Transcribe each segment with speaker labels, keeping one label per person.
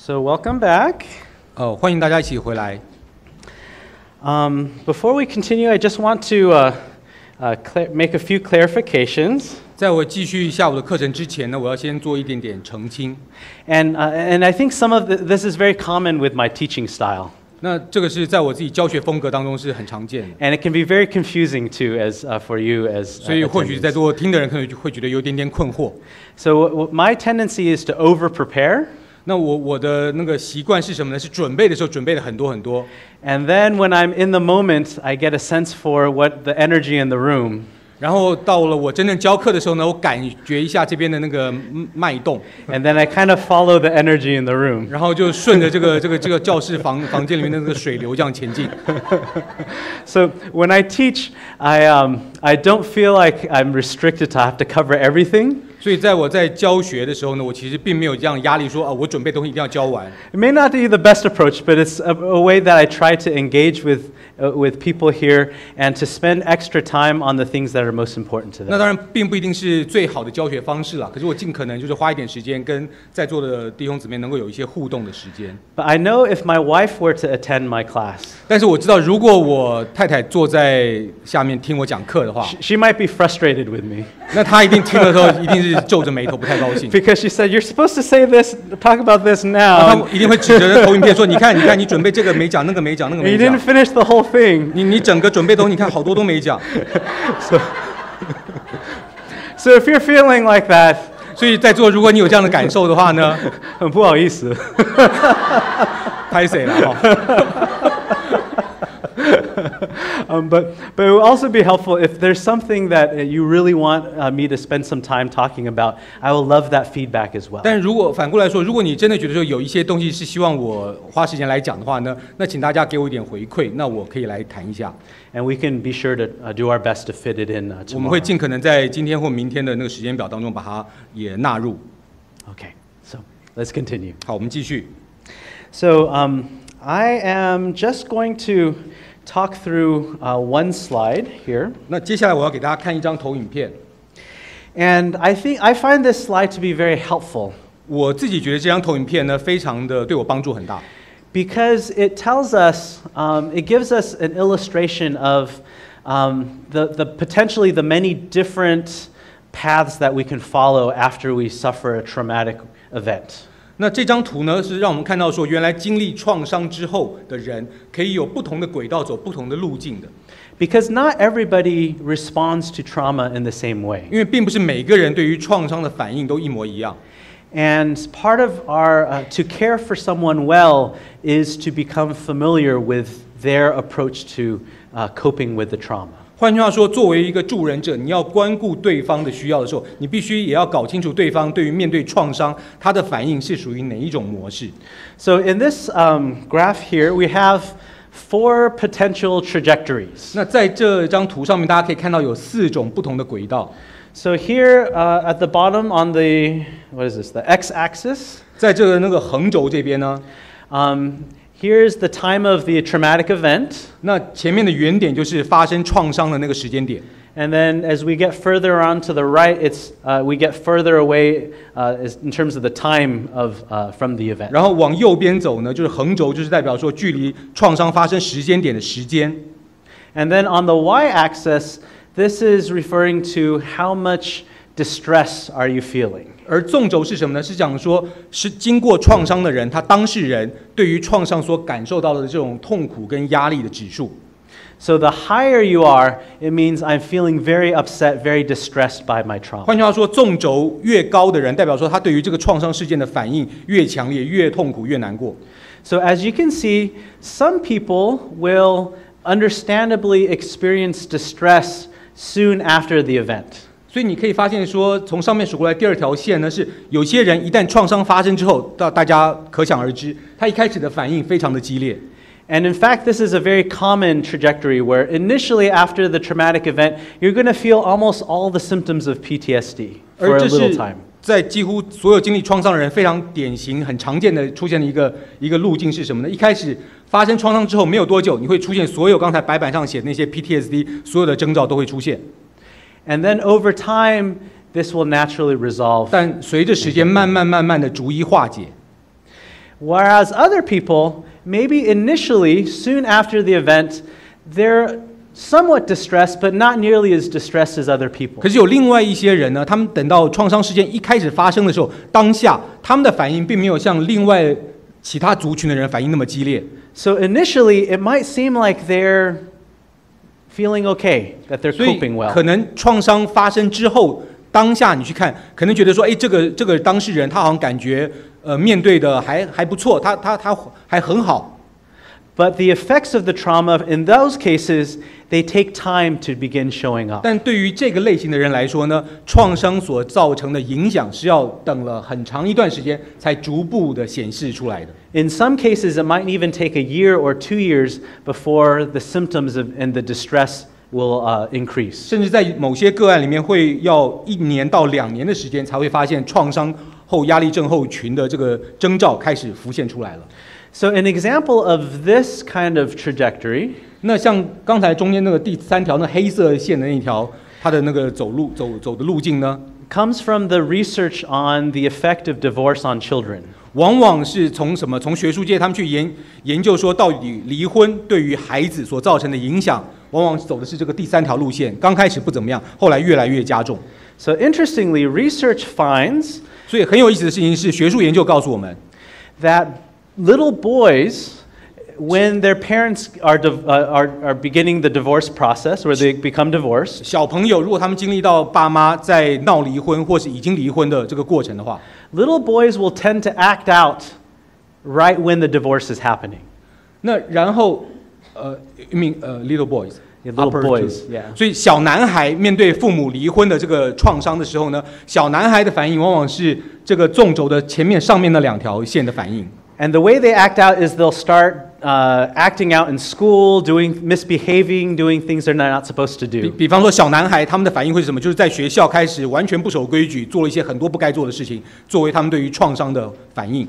Speaker 1: So welcome back.
Speaker 2: 欢迎大家一起回来。
Speaker 1: Before we continue, I just want to make a few clarifications.
Speaker 2: 在我继续下午的课程之前呢，我要先做一点点澄清。
Speaker 1: And I think some of this is very common with my teaching style.
Speaker 2: 那这个是在我自己教学风格当中是很常见的。
Speaker 1: And it can be very confusing too, as for you as.
Speaker 2: 所以或许在座听的人可能会觉得有点点困惑。
Speaker 1: So my tendency is to over prepare.
Speaker 2: 那我的那个习惯是什么呢？是准备的时候准备了很多很多。
Speaker 1: And then when I'm in the moment, I get a sense for what the energy in the room.
Speaker 2: 然后到了我真正教课的时候呢，我感觉一下这边的那个脉动。
Speaker 1: And then I kind of follow the energy in the room.
Speaker 2: 然后就顺着这个教室房间里面的那个水流这样前进。
Speaker 1: So when I teach, I don't feel like I'm restricted to have to cover everything.
Speaker 2: 所以在我在教学的时候呢，我其实并没有这样压力说我准备东西一定要教完。
Speaker 1: It may not be the best approach, but it's a way that I try to engage with people here and to spend extra time on the things that are most important to them.
Speaker 2: 那当然并不一定是最好的教学方式啦，可是我尽可能就是花一点时间跟在座的弟兄姊妹能够有一些互动的时间。
Speaker 1: But I know if my wife were to attend my class,
Speaker 2: 但是我知道如果我太太坐在下面听我讲课的话，
Speaker 1: she might be frustrated with me.
Speaker 2: 那她一定听的时候一定是皱着眉头不太高兴。
Speaker 1: Because she said, "You're supposed to say this, talk about this now."
Speaker 2: 她一定会指着投影片说：“你看，你准备这个没讲，那个没讲，那个没
Speaker 1: You
Speaker 2: 讲。”
Speaker 1: didn't finish the whole thing.
Speaker 2: 你整个准备东西，你看好多都没讲。
Speaker 1: So if you're feeling like that,
Speaker 2: 所以在座如果你有这样的感受的话呢，
Speaker 1: 很不好意思。
Speaker 2: 拍谁了哈？But
Speaker 1: it will also be helpful if there's something that you really want me to spend some time talking about. I will love that feedback as well.
Speaker 2: 但如果反过来说，如果你真的觉得说有一些东西是希望我花时间来讲的话呢，那请大家给我一点回馈，那我可以来谈一下。
Speaker 1: And we can be sure to do our best to fit it in tomorrow.
Speaker 2: 我们会尽可能在今天或明天的那个时间表当中把它也纳入。
Speaker 1: Okay, so let's continue.
Speaker 2: 好，我们继续。
Speaker 1: So I am just going to talk through one slide here.
Speaker 2: 那接下来我要给大家看一张投影片。
Speaker 1: And I find this slide to be very helpful.
Speaker 2: 我自己觉得这张投影片呢，非常的对我帮助很大。
Speaker 1: Because it tells us, it gives us an illustration of the potentially the many different paths that we can follow after we suffer a traumatic event.
Speaker 2: 那这张图呢，是让我们看到说，原来经历创伤之后的人，可以有不同的轨道走不同的路径的。
Speaker 1: Because not everybody responds to trauma in the same way.
Speaker 2: 因为并不是每个人对于创伤的反应都一模一样。
Speaker 1: And part of our to care for someone well is to become familiar with their approach to coping with the trauma.
Speaker 2: 换句话说，作为一个助人者，你要关顾对方的需要的时候，你必须也要搞清楚对方对于面对创伤，他的反应是属于哪一种模式。
Speaker 1: So in this graph here, we have 4 potential trajectories.
Speaker 2: 那在这张图上面，大家可以看到有4种不同的轨道。
Speaker 1: So here at the bottom on the what is this? The x-axis.
Speaker 2: 在这个那个横轴这边呢，
Speaker 1: Here's the time of the traumatic event.
Speaker 2: 那前面的原点就是发生创伤的那个时间点。
Speaker 1: And then as we get further on to the right, it's we get further away in terms of the time of from the event.
Speaker 2: 然后往右边走呢，就是横轴，就是代表说距离创伤发生时间点的时间。
Speaker 1: And then on the y-axis, this is referring to how much distress are you feeling.
Speaker 2: 而纵轴是什么呢？是讲说，是经过创伤的人，他当事人对于创伤所感受到的这种痛苦跟压力的指数。
Speaker 1: So the higher you are, it means I'm feeling very upset, very distressed by my trauma.
Speaker 2: 换句话说，纵轴越高的人，代表说他对于这个创伤事件的反应越强烈、越痛苦、越难过。
Speaker 1: So as you can see, some people will understandably experience distress soon after the event.
Speaker 2: 所以你可以发现说，从上面数过来第2条线呢，是有些人一旦创伤发生之后，大家可想而知，他一开始的反应非常的激烈。
Speaker 1: And in fact, this is a very common trajectory where initially after the traumatic event, you're going to feel almost all the symptoms of Ptsd for a little time.
Speaker 2: 在几乎所有经历创伤的人非常典型、很常见的出现的一个路径是什么呢？一开始发生创伤之后没有多久，你会出现所有刚才白板上写的那些 Ptsd 所有的征兆都会出现。
Speaker 1: And then over time, this will naturally resolve.
Speaker 2: 但随着时间慢慢的逐一化解。
Speaker 1: Whereas other people, maybe initially, soon after the event, they're somewhat distressed, but not nearly as distressed as other people.
Speaker 2: 可是有另外一些人呢，他们等到创伤事件一开始发生的时候，当下他们的反应并没有像另外其他族群的人反应那么激烈。
Speaker 1: So initially, it might seem like they're feeling okay, that they're
Speaker 2: 所以
Speaker 1: coping well.
Speaker 2: 可能创伤发生之后，当下你去看，可能觉得说，哎，这个当事人他好像感觉面对的还不错，他还很好。
Speaker 1: But the effects of the trauma in those cases, they take time to begin showing up.
Speaker 2: 但对于这个类型的人来说呢，创伤所造成的影响是要等了很长一段时间才逐步的显示出来的。
Speaker 1: In some cases, it might even take a year or 2 years before the symptoms and the distress will increase.
Speaker 2: 甚至在某些个案里面，会要1年到2年的时间才会发现创伤后压力症候群的这个征兆开始浮现出来了。
Speaker 1: So an example of this kind of trajectory
Speaker 2: 那像刚才中间那个第3条那黑色线的那条，它的那个走的路径呢，
Speaker 1: comes from the research on the effect of divorce on children.
Speaker 2: 往往是从什么？从学术界他们去研究说，到底离婚对于孩子所造成的影响，往往走的是这个第3条路线。刚开始不怎么样，后来越来越加重。
Speaker 1: So interestingly, research finds
Speaker 2: 所以很有意思的事情是，学术研究告诉我们
Speaker 1: that little boys, when their parents are beginning the divorce process, where they become divorced,
Speaker 2: 小朋友如果他们经历到爸妈在闹离婚或是已经离婚的这个过程的话，
Speaker 1: little boys will tend to act out right when the divorce is happening.
Speaker 2: 那然后little boys。Little
Speaker 1: boys, yeah.
Speaker 2: 所以小男孩面对父母离婚的这个创伤的时候呢，小男孩的反应往往是这个纵轴的上面那2条线的反应。
Speaker 1: And the way they act out is they'll start acting out in school, misbehaving, doing things they're not supposed to do.
Speaker 2: 比方说小男孩他们的反应会是什么？就是在学校开始完全不守规矩，做了一些很多不该做的事情，作为他们对于创伤的反应。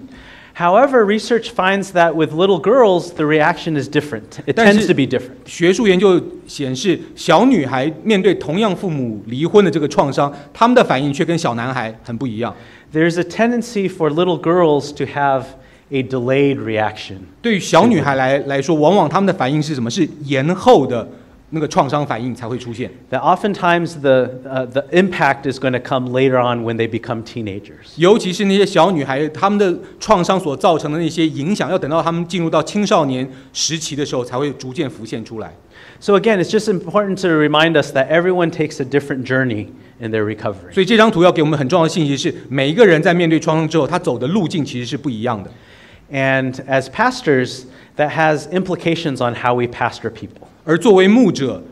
Speaker 1: However, research finds that with little girls, the reaction is different. It tends to be different.
Speaker 2: 学术研究显示，小女孩面对同样父母离婚的这个创伤，他们的反应却跟小男孩很不一样。
Speaker 1: There's a tendency for little girls to have a delayed reaction.
Speaker 2: 对于小女孩来说，往往他们的反应是什么？是延后的那个创伤反应才会出现。
Speaker 1: That oftentimes the impact is going to come later on when they become teenagers.
Speaker 2: 尤其是那些小女孩，她们的创伤所造成的那些影响，要等到她们进入到青少年时期的时候，才会逐渐浮现出来。
Speaker 1: So again, it's just important to remind us that everyone takes a different journey in their recovery.
Speaker 2: 所以这张图要给我们很重要的信息是，每一个人在面对创伤之后，他走的路径其实是不一样的。
Speaker 1: And as pastors, that has implications on how we pastor people.
Speaker 2: 而作为牧者，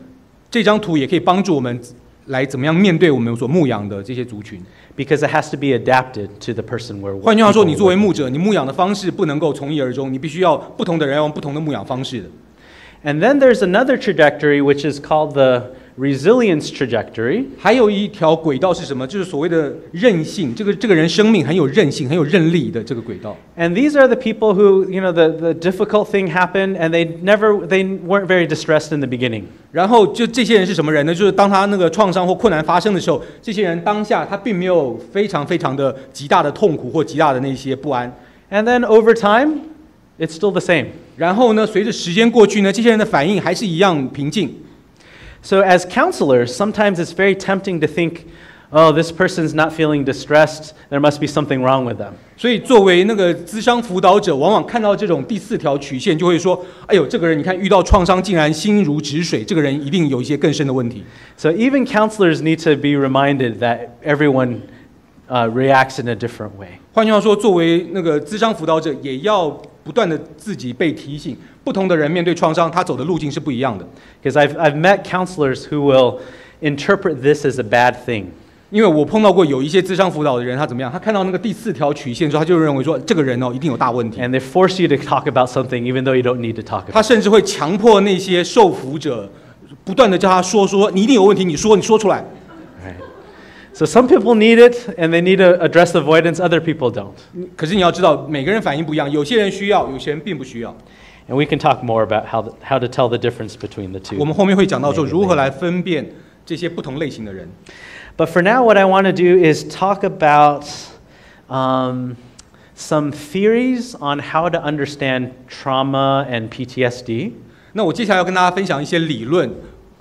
Speaker 2: 这张图也可以帮助我们来怎么样面对我们所牧养的这些族群。
Speaker 1: Because it has to be adapted to the person we're.
Speaker 2: 换句话说，你作为牧者，你牧养的方式不能够从一而终，你必须要不同的人用不同的牧养方式的。
Speaker 1: And then there's another trajectory which is called the resilience trajectory.
Speaker 2: 还有一条轨道是什么？就是所谓的韧性，这个人生命很有韧性、很有韧力的这个轨道。
Speaker 1: And these are the people who, the difficult thing happened and they weren't very distressed in the beginning.
Speaker 2: 然后就这些人是什么人呢？就是当他那个创伤或困难发生的时候，这些人当下他并没有非常的极大的痛苦或极大的那些不安。
Speaker 1: And then over time, it's still the same.
Speaker 2: 然后呢，随着时间过去呢，这些人的反应还是一样平静。
Speaker 1: So as counselors, sometimes it's very tempting to think, oh, this person's not feeling distressed, there must be something wrong with them.
Speaker 2: 所以作为那个諮商輔導者，往往看到這種第4條曲線，就會說：哎呦，這個人你看遇到創傷，竟然心如止水，這個人一定有一些更深的問題。
Speaker 1: So even counselors need to be reminded that everyone reacts in a different way.
Speaker 2: 換句話說，作為那個諮商輔導者，也要不斷的自己被提醒，不同的人面對創傷，他走的路徑是不一樣的。
Speaker 1: Because I've met counselors who will interpret this as a bad thing.
Speaker 2: 因為我碰到過有一些諮商輔導的人，他怎麼樣？他看到那個第4條曲線之後，他就認為說，這個人一定有大問題。
Speaker 1: And they force you to talk about something even though you don't need to talk about it.
Speaker 2: 他甚至會強迫那些受輔者，不斷的叫他說，你一定有問題，你說出來。
Speaker 1: So some people need it and they need to address avoidance, other people don't.
Speaker 2: 可是你要知道，每個人反應不一樣，有些人需要，有些人並不需要。
Speaker 1: And we can talk more about how to tell the difference between the two.
Speaker 2: 我們後面會講到說如何來分辨這些不同類型的人。
Speaker 1: But for now, what I want to do is talk about some theories on how to understand trauma and PTSD.
Speaker 2: 那我接下来要跟大家分享一些理论，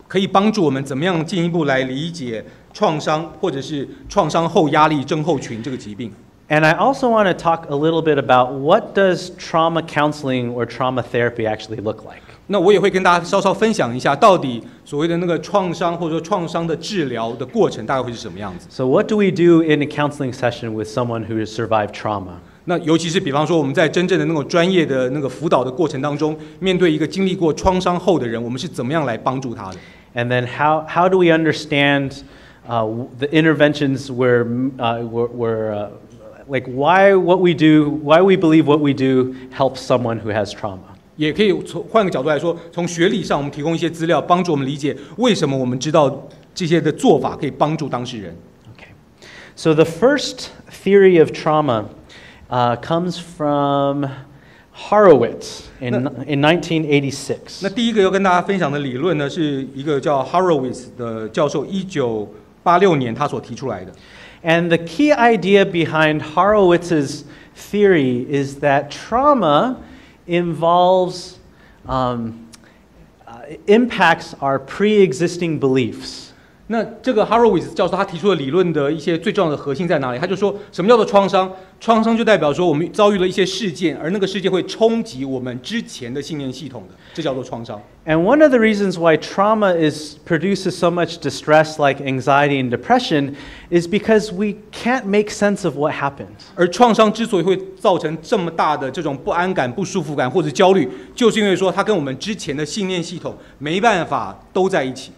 Speaker 2: 可以帮助我们怎么样进一步来理解创伤或者是创伤后压力症候群这个疾病。
Speaker 1: And I also want to talk a little bit about what does trauma counseling or trauma therapy actually look like.
Speaker 2: 那我也会跟大家稍稍分享一下，到底所谓的那个创伤或者说创伤的治疗的过程大概会是什么样子。
Speaker 1: So what do we do in a counseling session with someone who has survived trauma?
Speaker 2: 那尤其是比方说我们在真正的那种专业的那个辅导的过程当中，面对一个经历过创伤后的人，我们是怎么样来帮助他的？
Speaker 1: And then how do we understand the interventions like why we believe what we do helps someone who has trauma?
Speaker 2: 也可以换个角度来说，从学理上我们提供一些资料，帮助我们理解为什么我们知道这些的做法可以帮助当事人。
Speaker 1: Okay. So the first theory of trauma comes from Horowitz in 1986.
Speaker 2: 那第一个要跟大家分享的理论呢，是一个叫 Horowitz 的教授1986年他所提出来的。
Speaker 1: And the key idea behind Horowitz's theory is that trauma involves impacts our pre-existing beliefs.
Speaker 2: 那这个 Horowitz 教授他提出的理论的一些最重要的核心在哪里？他就说什么叫做创伤？创伤就代表说我们遭遇了一些事件，而那个事件会冲击我们之前的信念系统的，这叫做创伤。
Speaker 1: And one of the reasons why trauma produces so much distress like anxiety and depression is because we can't make sense of what happened.
Speaker 2: 而创伤之所以会造成这么大的这种不安感、不舒服感或者焦虑，就是因为说它跟我们之前的信念系统没办法都在一起。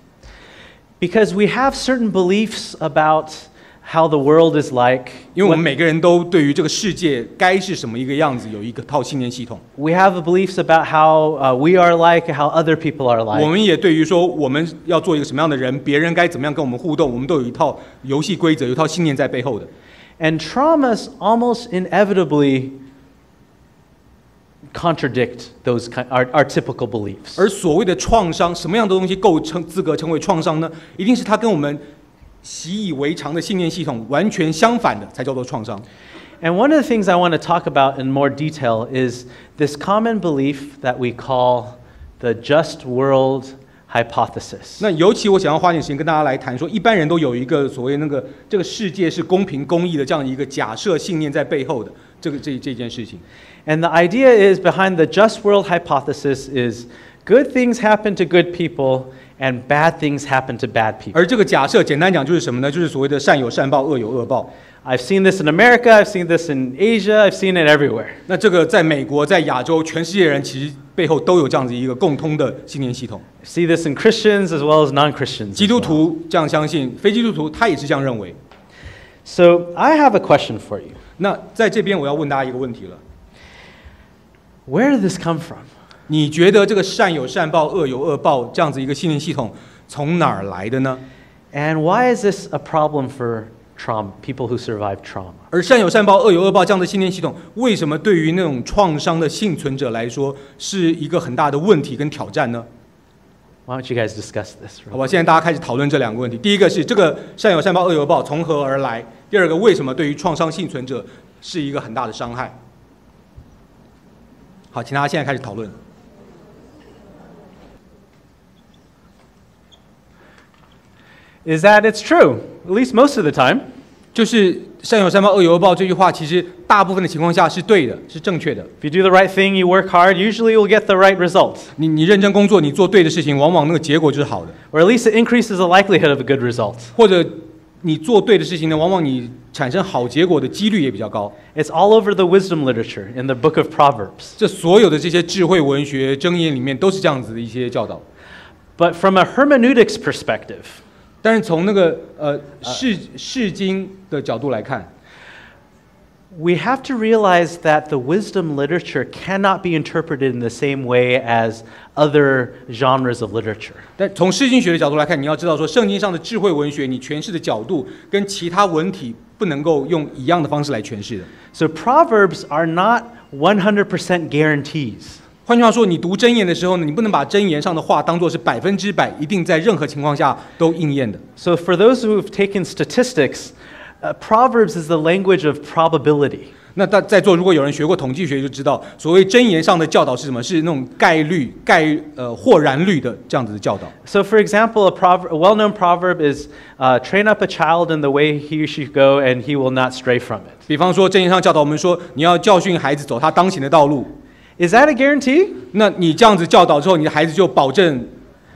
Speaker 1: Because we have certain beliefs about how the world is like.
Speaker 2: 因为我们每个人都对于这个世界该是什么一个样子有一个套信念系统。
Speaker 1: We have beliefs about how we are like, how other people are like.
Speaker 2: 我们也对于说我们要做一个什么样的人，别人该怎么样跟我们互动，我们都有一套游戏规则，有一套信念在背后的。
Speaker 1: And traumas almost inevitably contradict our typical beliefs.
Speaker 2: 而所谓的创伤，什么样的东西构成资格成为创伤呢？一定是它跟我们习以为常的信念系统完全相反的，才叫做创伤。
Speaker 1: And one of the things I want to talk about in more detail is this common belief that we call the just world hypothesis.
Speaker 2: 那尤其我想要花点时间跟大家来谈说，一般人都有一个所谓这个世界是公平公义的这样一个假设信念在背后的这件事情。
Speaker 1: And the idea is behind the just world hypothesis is good things happen to good people and bad things happen to bad people.
Speaker 2: 而这个假设简单讲就是什么呢？就是所谓的善有善报，恶有恶报。
Speaker 1: I've seen this in America, I've seen this in Asia, I've seen it everywhere.
Speaker 2: 那这个在美国、在亚洲，全世界人其实背后都有这样子一个共通的信念系统。
Speaker 1: See this in Christians as well as non-Christians.
Speaker 2: 基督徒这样相信，非基督徒他也是这样认为。
Speaker 1: So I have a question for you.
Speaker 2: 那在这边我要问大家一个问题了。
Speaker 1: Where did this come from?
Speaker 2: 你觉得这个善有善报、恶有恶报这样子一个信念系统从哪儿来的呢？
Speaker 1: And why is this a problem for trauma, people who survive trauma?
Speaker 2: 而善有善报、恶有恶报这样的信念系统，为什么对于那种创伤的幸存者来说是一个很大的问题跟挑战呢？
Speaker 1: Why don't you guys discuss this?
Speaker 2: 好吧，现在大家开始讨论这两个问题。第一个是这个善有善报、恶有恶报从何而来？第二个，为什么对于创伤幸存者是一个很大的伤害？好，请大家现在开始讨论。
Speaker 1: Is that it's true, at least most of the time.
Speaker 2: 就是善有善报、恶有恶报这句话，其实大部分的情况下是对的，是正确的。
Speaker 1: If you do the right thing, you work hard, usually you'll get the right result.
Speaker 2: 你认真工作，你做对的事情，往往那个结果就是好的。
Speaker 1: Or at least it increases the likelihood of a good result.
Speaker 2: 或者你做对的事情呢，往往你产生好结果的几率也比较高。
Speaker 1: It's all over the wisdom literature in the book of Proverbs.
Speaker 2: 这所有的这些智慧文学箴言里面都是这样子的一些教导。
Speaker 1: But from a hermeneutics perspective,
Speaker 2: 但是从那个释经的角度来看，
Speaker 1: we have to realize that the wisdom literature cannot be interpreted in the same way as other genres of literature.
Speaker 2: 但从释经学的角度来看，你要知道说，圣经上的智慧文学，你诠释的角度跟其他文体不能够用一样的方式来诠释的。
Speaker 1: So Proverbs are not 100% guarantees.
Speaker 2: 换句话说，你读箴言的时候呢，你不能把箴言上的话当作是100%一定在任何情况下都应验的。
Speaker 1: So for those who have taken statistics, Proverbs is the language of probability.
Speaker 2: 那在座如果有人学过统计学，就知道所谓箴言上的教导是什么？是那种或然率的这样子的教导。
Speaker 1: So, for example, a well-known proverb is, "Train up a child in the way he should go, and he will not stray from it."
Speaker 2: 比方说，箴言上教导我们说，你要教训孩子走他当行的道路。
Speaker 1: Is that a guarantee?
Speaker 2: 那你这样子教导之后，你的孩子就保证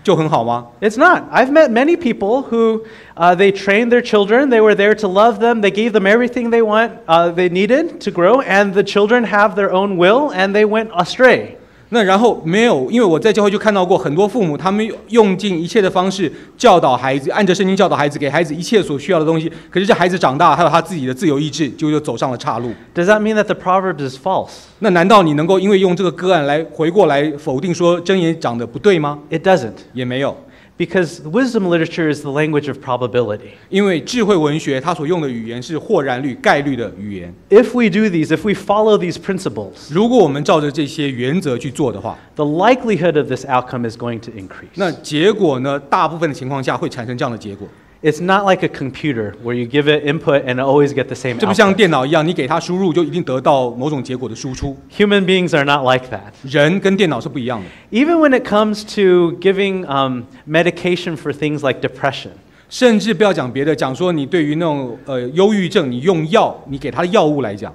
Speaker 2: 就很好吗？
Speaker 1: It's not. I've met many people who they trained their children. They were there to love them. They gave them everything they needed to grow, and the children have their own will, and they went astray.
Speaker 2: 那然后没有，因为我在教会就看到过很多父母，他们用尽一切的方式教导孩子，按着圣经教导孩子，给孩子一切所需要的东西。可是这孩子长大，还有他自己的自由意志，就走上了岔路。
Speaker 1: Does that mean that the proverb is false?
Speaker 2: 那难道你能够因为用这个个案来回过来否定说箴言讲的不对吗？
Speaker 1: It doesn't.
Speaker 2: 也没有。
Speaker 1: Because wisdom literature is the language of probability.
Speaker 2: 因为智慧文学它所用的语言是或然率、概率的语言。
Speaker 1: If we do these, if we follow these principles,
Speaker 2: 如果我们照着这些原则去做的话，
Speaker 1: the likelihood of this outcome is going to increase.
Speaker 2: 那结果呢？大部分的情况下会产生这样的结果。
Speaker 1: It's not like a computer where you give it input and always get the same
Speaker 2: 这不像
Speaker 1: output.
Speaker 2: 电脑一样，你给它输入就一定得到某种结果的输出。
Speaker 1: Human beings are not like that.
Speaker 2: 人跟电脑是不一样的。
Speaker 1: Even when it comes to giving medication for things like depression,
Speaker 2: 甚至不要讲别的，讲说你对于那种忧郁症，你用药，你给他的药物来讲。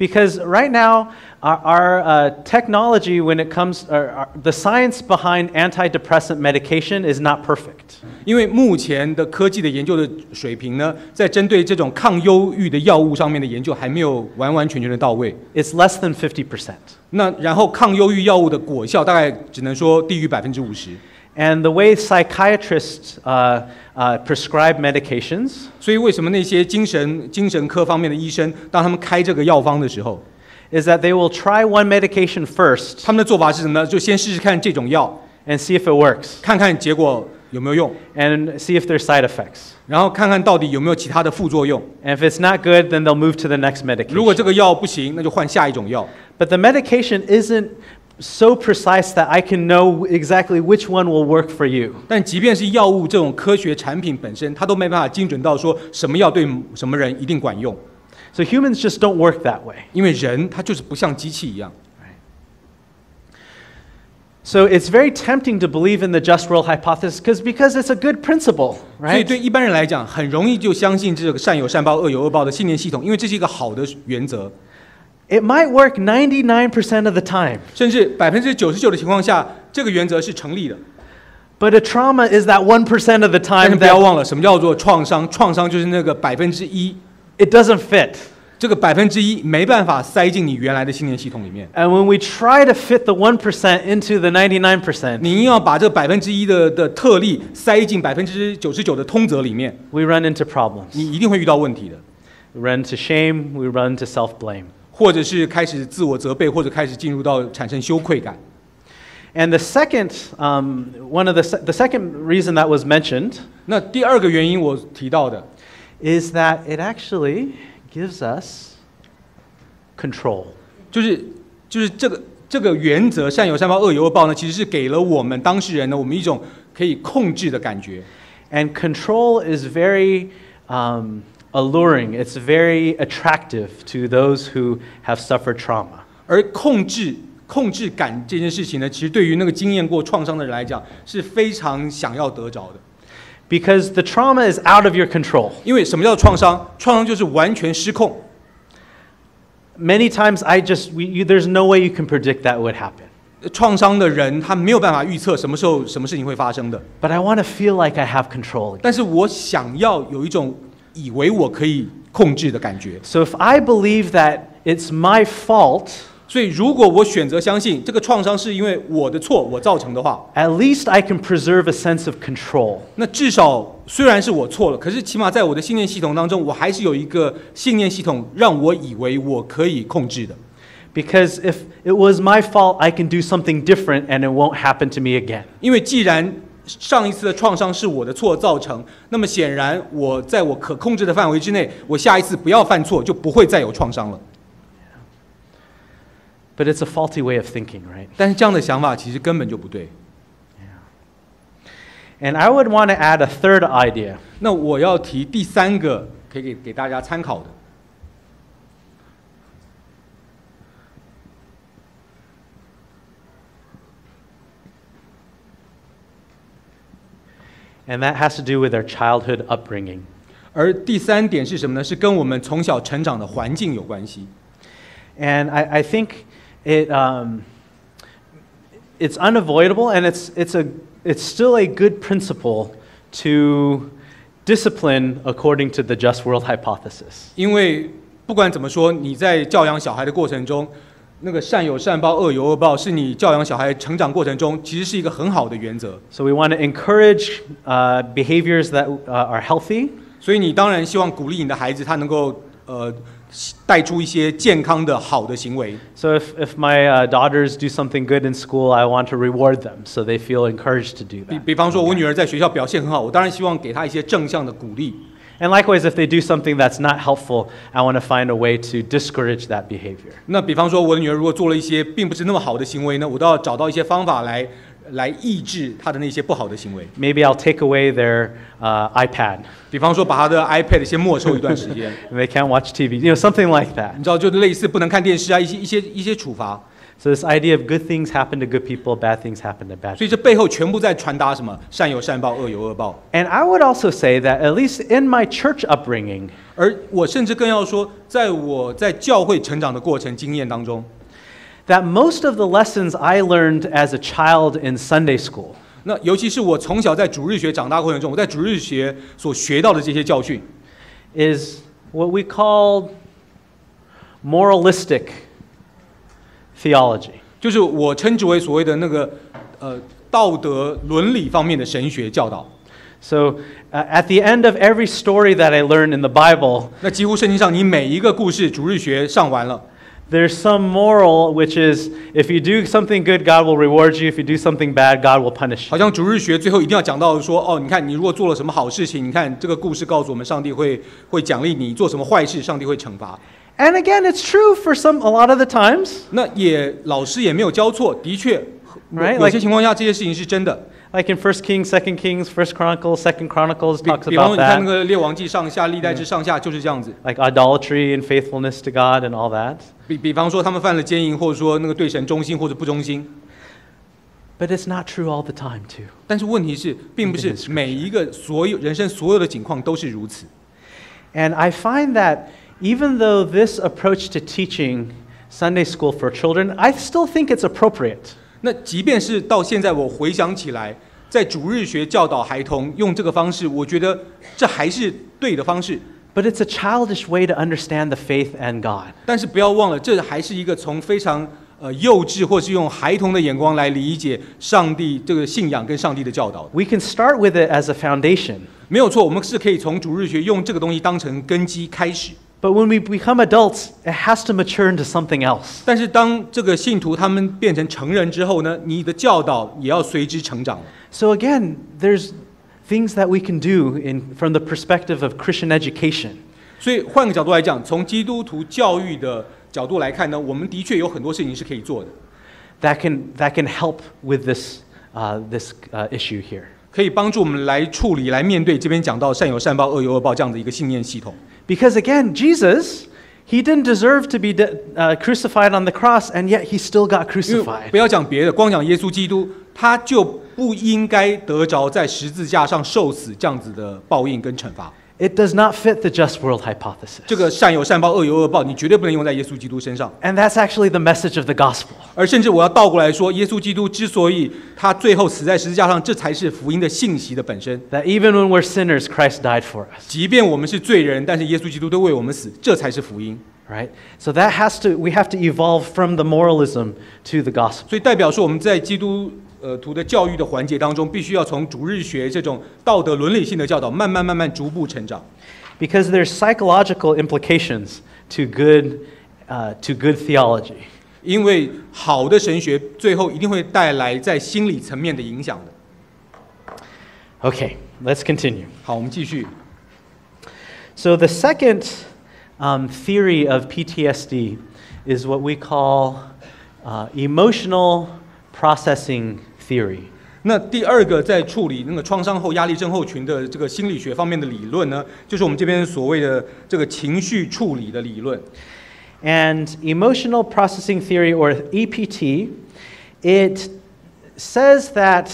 Speaker 1: because right now our technology, when it comes, the science behind antidepressant medication is not perfect.
Speaker 2: 因为目前的科技的研究的水平呢，在针对这种抗忧郁的药物上面的研究还没有完完全全的到位。
Speaker 1: It's less than 50%.
Speaker 2: 那然后抗忧郁药物的果效大概只能说低于50%。
Speaker 1: And the way psychiatrists prescribe medications,
Speaker 2: 所以为什么那些精神科方面的医生，当他们开这个药方的时候，
Speaker 1: is that they will try one medication first
Speaker 2: 他们的做法是什么呢？就先试试看这种药，
Speaker 1: and see if it works
Speaker 2: 看看结果有没有用，
Speaker 1: and see if there's side effects.
Speaker 2: 然后看看到底有没有其他的副作用。
Speaker 1: And if it's not good, then they'll move to the next
Speaker 2: 如果这
Speaker 1: medication.
Speaker 2: 个药不行，那就换下一种药。
Speaker 1: But the medication isn't so precise that I can know exactly which one will work for you.
Speaker 2: 但即便是药物这种科学产品本身，它都没办法精准到说什么药对什么人一定管用。
Speaker 1: So humans just don't work that way.
Speaker 2: 因为人他就是不像机器一样。
Speaker 1: So it's very tempting to believe in the just world hypothesis because it's a good principle,
Speaker 2: 所以
Speaker 1: right?
Speaker 2: 对一般人来讲，很容易就相信这个善有善报、恶有恶报的信念系统，因为这是一个好的原则。
Speaker 1: It might work 99% of the time,
Speaker 2: 甚至99%的情况下，这个原则是成立的。
Speaker 1: but a trauma is that 1% of the
Speaker 2: 但是
Speaker 1: time
Speaker 2: 不要
Speaker 1: that
Speaker 2: 忘了，什么叫做创伤？创伤就是那个1%，
Speaker 1: it doesn't fit.
Speaker 2: 这个1%没办法塞进你原来的信念系统里面。
Speaker 1: And when we try to fit the 1% into the 99%,
Speaker 2: 你硬要把这1%的特例塞进99%的通则里面，
Speaker 1: we run into problems.
Speaker 2: 你一定会遇到问题的，
Speaker 1: We run into shame, we run into self-blame.
Speaker 2: 或者是开始自我责备，或者开始进入到产生羞愧感。
Speaker 1: And the second, the second reason that was mentioned
Speaker 2: 那第二个原因我提到的
Speaker 1: is that it actually gives us control.
Speaker 2: 就是这个原则善有善报恶有恶报呢，其实是给了我们当事人呢，我们一种可以控制的感觉。
Speaker 1: And control is very alluring. It's very attractive to those who have suffered trauma.
Speaker 2: 而控制感这件事情呢，其实对于那个经验过创伤的人来讲，是非常想要得着的。
Speaker 1: Because the trauma is out of your control.
Speaker 2: 因为什么叫创伤？创伤就是完全失控。
Speaker 1: Many times there's no way you can predict that would happen.
Speaker 2: 创伤的人他没有办法预测什么时候什么事情会发生的。
Speaker 1: But I want to feel like I have control again.
Speaker 2: 但是我想要有一种以为我可以控制的感觉。
Speaker 1: So if I believe that it's my fault,
Speaker 2: 所以如果我选择相信这个创伤是因为我的错我造成的话，
Speaker 1: at least I can preserve a sense of control.
Speaker 2: 那至少虽然是我错了，可是起码在我的信念系统当中，我还是有一个信念系统让我以为我可以控制的。
Speaker 1: Because if it was my fault, I can do something different and it won't happen to me again.
Speaker 2: 因为既然上一次的创伤是我的错造成，那么显然我在我可控制的范围之内，我下一次不要犯错，就不会再有创伤了。
Speaker 1: But it's a faulty way of thinking, right?
Speaker 2: 但是这样的想法其实根本就不对。
Speaker 1: And I would want to add a third idea.
Speaker 2: 那我要提第三个可以给大家参考的。
Speaker 1: And that has to do with their childhood upbringing.
Speaker 2: 而第3点是什么呢？是跟我们从小成长的环境有关系。
Speaker 1: And I think it's unavoidable, and it's still a good principle to discipline according to the just world hypothesis.
Speaker 2: 因为不管怎么说，你在教养小孩的过程中，那个善有善报，恶有恶报，是你教养小孩成长过程中其实是一个很好的原则。
Speaker 1: So we want to encourage behaviors that are healthy.
Speaker 2: 所以你当然希望鼓励你的孩子，他能够带出一些健康的好的行为。
Speaker 1: So if my daughters do something good in school, I want to reward them, so they feel encouraged to do that.
Speaker 2: 比方说，我女儿在学校表现很好，我当然希望给她一些正向的鼓励。
Speaker 1: And likewise, if they do something that's not helpful, I want to find a way to discourage that behavior.
Speaker 2: 那比方说，我的女儿如果做了一些并不是那么好的行为呢，我都要找到一些方法来抑制她的那些不好的行为。
Speaker 1: Maybe I'll take away their iPad.
Speaker 2: 比方说，把她的 iPad 先没收一段时间。
Speaker 1: They can't watch TV, something like that.
Speaker 2: 你知道，就类似不能看电视啊，一些处罚。
Speaker 1: So this idea of good things happen to good people, bad things happen to bad
Speaker 2: 所以
Speaker 1: people.
Speaker 2: 这背后全部在传达什么？善有善报，恶有恶报。
Speaker 1: And I would also say that at least in my church upbringing,
Speaker 2: 而我甚至更要说，在我在教会成长的过程经验当中，
Speaker 1: that most of the lessons I learned as a child in Sunday school
Speaker 2: 那尤其是我从小在主日学长大过程中，我在主日学所学到的这些教训，
Speaker 1: is what we call moralistic theology.
Speaker 2: 就是我称之为所谓的那个道德伦理方面的神学教导。
Speaker 1: So at the end of every story that I learned in the Bible,
Speaker 2: 那几乎圣经上你每一个故事主日学上完了，
Speaker 1: there's some moral which is if you do something good, God will reward you. If you do something bad, God will punish
Speaker 2: 好
Speaker 1: you.
Speaker 2: 像主日学最后一定要讲到说，哦，你看你如果做了什么好事情，你看这个故事告诉我们，上帝会奖励你；做什么坏事，上帝会惩罚。
Speaker 1: And again, it's true for a lot of the times.
Speaker 2: 那老师也没有教错，的确，
Speaker 1: Right?
Speaker 2: 有些情况下这些事情是真的。
Speaker 1: Like in 1 Kings, 2 Kings, 1 Chronicles, 2 Chronicles talks
Speaker 2: 比方说
Speaker 1: about
Speaker 2: 你看那
Speaker 1: that.
Speaker 2: 个列王记上下、历代志上下就是这样子。
Speaker 1: Like idolatry and faithfulness to God and all that.
Speaker 2: 比方说他们犯了奸淫，或者说那个对神忠心或者不忠心。
Speaker 1: But it's not true all the time, too.
Speaker 2: 但是问题是，并不是每一个人生所有的情况都是如此。
Speaker 1: And I find that even though this approach to teaching Sunday school for children, I still think it's appropriate.
Speaker 2: 那即便是到现在，我回想起来，在主日学教导孩童用这个方式，我觉得这还是对的方式。
Speaker 1: But it's a childish way to understand the faith and God.
Speaker 2: 但是不要忘了，这还是一个从非常幼稚，或是用孩童的眼光来理解上帝这个信仰跟上帝的教导。
Speaker 1: We can start with it as a foundation.
Speaker 2: 没有错，我们是可以从主日学用这个东西当成根基开始。
Speaker 1: But when we become adults, it has to mature into something else.
Speaker 2: 但是当这个信徒他们变成成人之后呢，你的教导也要随之成长。
Speaker 1: So again, there's things that we can do from the perspective of Christian education.
Speaker 2: 所以换个角度来讲，从基督徒教育的角度来看呢，我们的确有很多事情是可以做的。
Speaker 1: That can help with this issue here.
Speaker 2: 可以帮助我们来处理、来面对这边讲到善有善报、恶有恶报这样的一个信念系统。
Speaker 1: Because again, Jesus, he didn't deserve to be crucified on the cross, and yet he still got
Speaker 2: 因为
Speaker 1: crucified.
Speaker 2: 不要讲别的，光讲耶稣基督，他就不应该得着在十字架上受死这样子的报应跟惩罚。
Speaker 1: It does not fit the just world hypothesis.
Speaker 2: 这个善有善报、恶有恶报，你绝对不能用在耶稣基督身上。
Speaker 1: And that's actually the message of the gospel.
Speaker 2: 而甚至我要倒过来说，耶稣基督之所以他最后死在十字架上，这才是福音的信息的本身。
Speaker 1: That even when we're sinners, Christ died for us.
Speaker 2: 即便我们是罪人，但是耶稣基督都为我们死，这才是福音。
Speaker 1: Right? So we have to evolve from the moralism to the gospel.
Speaker 2: 所以代表说，我们在基督徒的教育的环节当中，必须要从主日学这种道德伦理性的教导，慢慢逐步成长。
Speaker 1: Because there's psychological implications to good theology.
Speaker 2: 因为好的神学最后一定会带来在心理层面的影响的。
Speaker 1: Okay, let's continue.
Speaker 2: 好，我们继续。
Speaker 1: So the second theory of PTSD is what we call emotional processing theory.
Speaker 2: 那第二个在处理那个创伤后压力症候群的这个心理学方面的理论呢，就是我们这边所谓的这个情绪处理的理论。
Speaker 1: And emotional processing theory, or EPT, it says that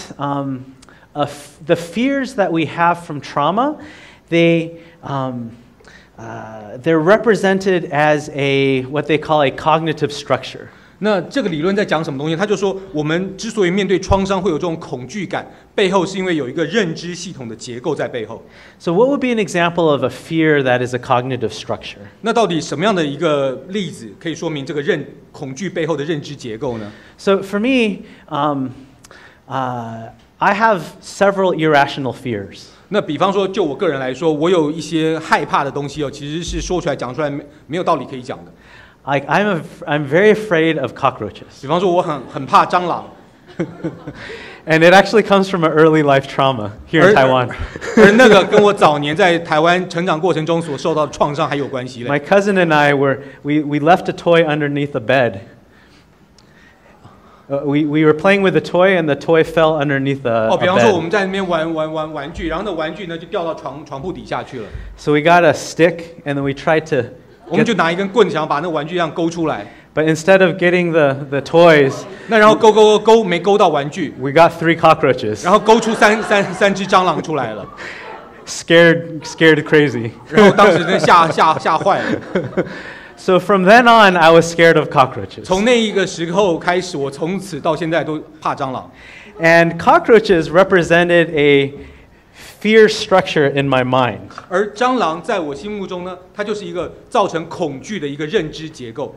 Speaker 1: the fears that we have from trauma, they're represented as what they call a cognitive structure.
Speaker 2: 那这个理论在讲什么东西？他就说，我们之所以面对创伤会有这种恐惧感，背后是因为有一个认知系统的结构在背后。
Speaker 1: So what would be an example of a fear that is a cognitive structure?
Speaker 2: 那到底什么样的一个例子可以说明这个恐惧背后的认知结构呢？
Speaker 1: So for me, I have several irrational fears.
Speaker 2: 那比方说，就我个人来说，我有一些害怕的东西哦，其实是说出来讲出来没有道理可以讲的。
Speaker 1: Like I'm very afraid of cockroaches.
Speaker 2: 比方说，我很怕蟑螂。
Speaker 1: And it actually comes from an early life trauma here in Taiwan.
Speaker 2: 而那个跟我早年在台湾成长过程中所受到的创伤还有关系嘞。
Speaker 1: My cousin and I we left a toy underneath the bed. We were playing with a toy and the toy fell underneath a
Speaker 2: 比方说我
Speaker 1: bed.
Speaker 2: 们在那边玩玩具，然后那玩具呢就掉到床铺底下去了。
Speaker 1: So we got a stick and then we tried to
Speaker 2: 我们就拿一根棍想要把那个玩具这样勾出来。
Speaker 1: But instead of getting the toys,
Speaker 2: 那然后勾没勾到玩具，
Speaker 1: we got 3 cockroaches.
Speaker 2: 然后勾出三只蟑螂出来了。
Speaker 1: Scared crazy.
Speaker 2: 然后当时真吓坏了。
Speaker 1: So from then on, I was scared of cockroaches.
Speaker 2: 从那一个时候开始，我从此到现在都怕蟑螂。
Speaker 1: And cockroaches represented a fear structure in my mind.
Speaker 2: 而蟑螂在我心目中呢，它就是一个造成恐惧的一个认知结构。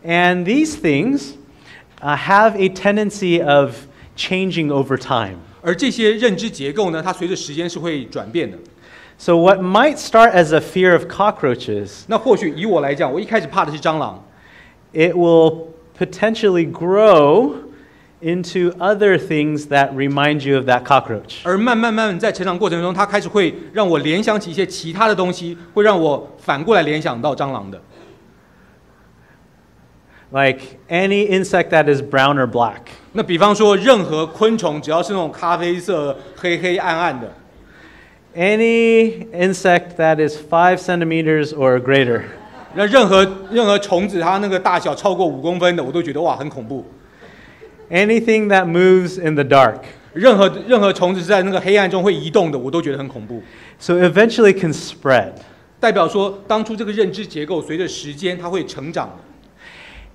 Speaker 1: And these things have a tendency of changing over time.
Speaker 2: 而这些认知结构呢，它随着时间是会转变的。
Speaker 1: So what might start as a fear of cockroaches,
Speaker 2: 那或许以我来讲，我一开始怕的是蟑螂，
Speaker 1: it will potentially grow into other things that remind you of that cockroach.
Speaker 2: 而慢慢在成长过程中，它开始会让我联想起一些其他的东西，会让我反过来联想到蟑螂的。
Speaker 1: Like any insect that is brown or black.
Speaker 2: 那比方说，任何昆虫只要是那种咖啡色、黑暗的。
Speaker 1: Any insect that is 5 centimeters or greater.
Speaker 2: 那任何虫子，它那个大小超过5公分的，我都觉得哇很恐怖。
Speaker 1: Anything that moves in the dark.
Speaker 2: 任何虫子是在那个黑暗中会移动的，我都觉得很恐怖。
Speaker 1: So eventually can spread.
Speaker 2: 代表说，当初这个认知结构随着时间它会成长。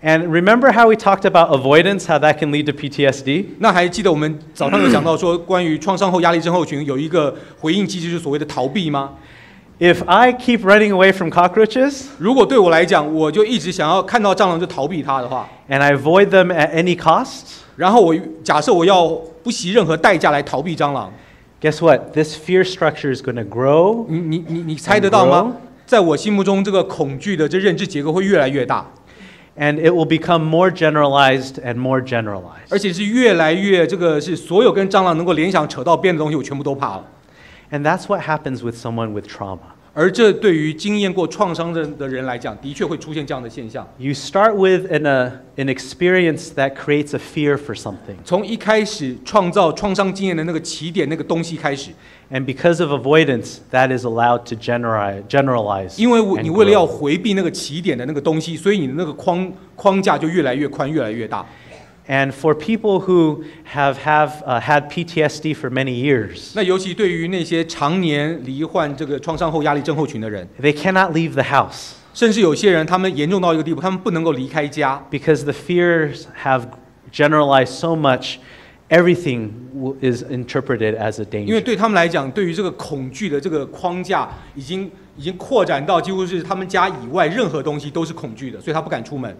Speaker 1: And remember how we talked about avoidance, how that can lead to PTSD?
Speaker 2: 那还记得我们早上有讲到说，关于创伤后压力症候群有一个回应机制，就是所谓的逃避吗？
Speaker 1: If I keep running away from cockroaches,
Speaker 2: 如果对我来讲，我就一直想要看到蟑螂就逃避它的话，
Speaker 1: and I avoid them at any cost,
Speaker 2: 然后假设我要不惜任何代价来逃避蟑螂，
Speaker 1: guess what? This fear structure is going to grow.
Speaker 2: 你猜得到吗？在我心目中，这个恐惧的这认知结构会越来越大。
Speaker 1: And it will become more generalized and more generalized.
Speaker 2: 而且是越来越这个是所有跟蟑螂能够联想扯到边的东西，我全部都怕了。
Speaker 1: And that's what happens with someone with trauma.
Speaker 2: 而这对于经验过创伤的人来讲，的确会出现这样的现象。
Speaker 1: You start with an experience that creates a fear for something.
Speaker 2: 从一开始创造创伤经验的那个起点那个东西开始。
Speaker 1: And because of avoidance, that is allowed to generalize.
Speaker 2: 因为你为了要回避那个起点的那个东西，所以你的那个框架就越来越宽，越来越大。
Speaker 1: And for people who have had PTSD for many years,
Speaker 2: 那尤其对于那些常年罹患这个创伤后压力症候群的人，
Speaker 1: they cannot leave the house.
Speaker 2: 甚至有些人他们严重到一个地步，他们不能够离开家
Speaker 1: Because the fears have generalized so much, everything is interpreted as a
Speaker 2: 因为
Speaker 1: danger.
Speaker 2: 对他们来讲，对于这个恐惧的这个框架已经扩展到几乎是他们家以外任何东西都是恐惧的，所以他不敢出门。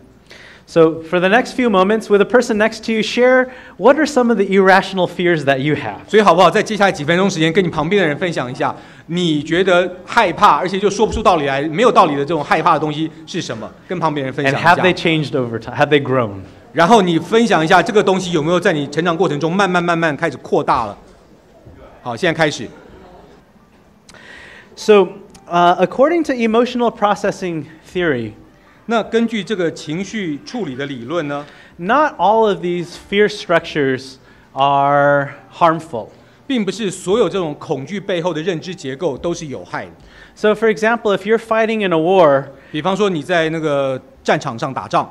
Speaker 1: So for the next few moments, with a person next to you, share what are some of the irrational fears that you have.
Speaker 2: 所以好不好？在接下来几分钟时间，跟你旁边的人分享一下，你觉得害怕，而且就说不出道理来，没有道理的这种害怕的东西是什么？跟旁边人分享
Speaker 1: And
Speaker 2: 一
Speaker 1: have they
Speaker 2: 下。
Speaker 1: changed over time? Have they grown?
Speaker 2: 然后你分享一下这个东西有没有在你成长过程中慢慢开始扩大了？好，现在开始。
Speaker 1: So, according to emotional processing theory,
Speaker 2: 那根据这个情绪处理的理论呢，
Speaker 1: not all of these fear structures are harmful.
Speaker 2: 并不是所有这种恐惧背后的认知结构都是有害的。
Speaker 1: So, for example, if you're fighting in a war,
Speaker 2: 比方说你在那个战场上打仗，